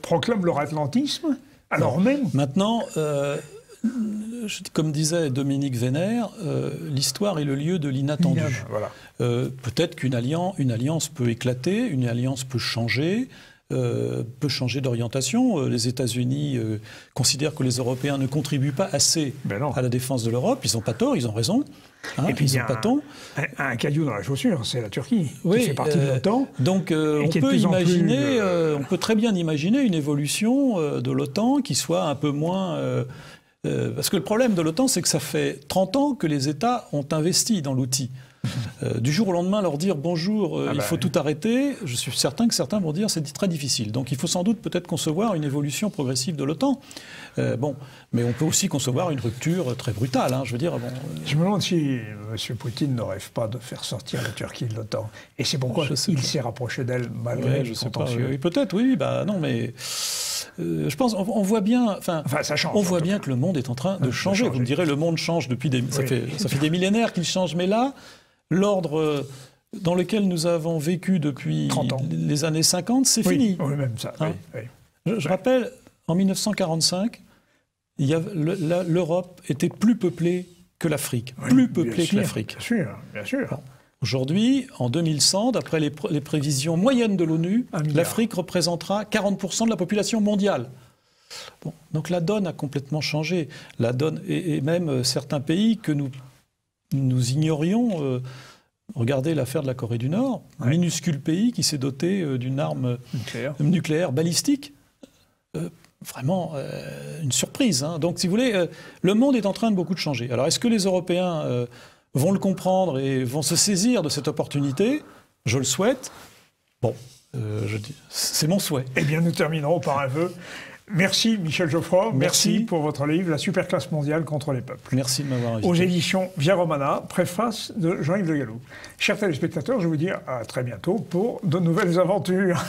proclament leur atlantisme, alors même... Maintenant, comme disait Dominique Vénère, l'histoire est le lieu de l'inattendu. Voilà. Peut-être qu'une alliance peut éclater, une alliance peut changer d'orientation. Les États-Unis considèrent que les Européens ne contribuent pas assez à la défense de l'Europe. Ils n'ont pas tort, ils ont raison. Hein, et puis il y a un caillou dans la chaussure, c'est la Turquie, qui fait partie de l'OTAN. Donc on peut très bien imaginer une évolution de l'OTAN qui soit un peu moins... parce que le problème de l'OTAN, c'est que ça fait 30 ans que les États ont investi dans l'outil. Du jour au lendemain, leur dire bonjour, il faut tout arrêter, je suis certain que certains vont dire c'est très difficile. Donc il faut sans doute peut-être concevoir une évolution progressive de l'OTAN. Mais on peut aussi concevoir une rupture très brutale. Je veux dire, je me demande si M. Poutine ne rêve pas de faire sortir la Turquie de l'OTAN. Et c'est pourquoi il s'est rapproché d'elle malgré le contentieux. Oui, peut-être, oui. Non, mais... je pense, on voit bien, ça change, on voit bien que le monde est en train de changer. Vous me direz, le monde change depuis ça fait des millénaires qu'il change, mais là, l'ordre dans lequel nous avons vécu depuis les années 50, c'est fini. Oui, même ça. Je rappelle, en 1945, l'Europe était plus peuplée que l'Afrique. Plus peuplée que l'Afrique. Bien sûr. Bon. Aujourd'hui, en 2100, d'après les prévisions moyennes de l'ONU, l'Afrique représentera 40% de la population mondiale. Bon, donc la donne a complètement changé. La donne, et même certains pays que nous ignorions. Regardez l'affaire de la Corée du Nord, un minuscule pays qui s'est doté d'une arme nucléaire balistique. Vraiment une surprise. Donc, si vous voulez, le monde est en train de beaucoup de changer. Alors, est-ce que les Européens vont le comprendre et vont se saisir de cette opportunité? Je le souhaite. Bon, c'est mon souhait. Eh bien, nous terminerons par un vœu. Merci Michel Geoffroy, merci pour votre livre « La superclasse mondiale contre les peuples ». Merci de m'avoir invité. Aux éditions Via Romana, préface de Jean-Yves Le Gallou. Chers téléspectateurs, je vous dis à très bientôt pour de nouvelles aventures.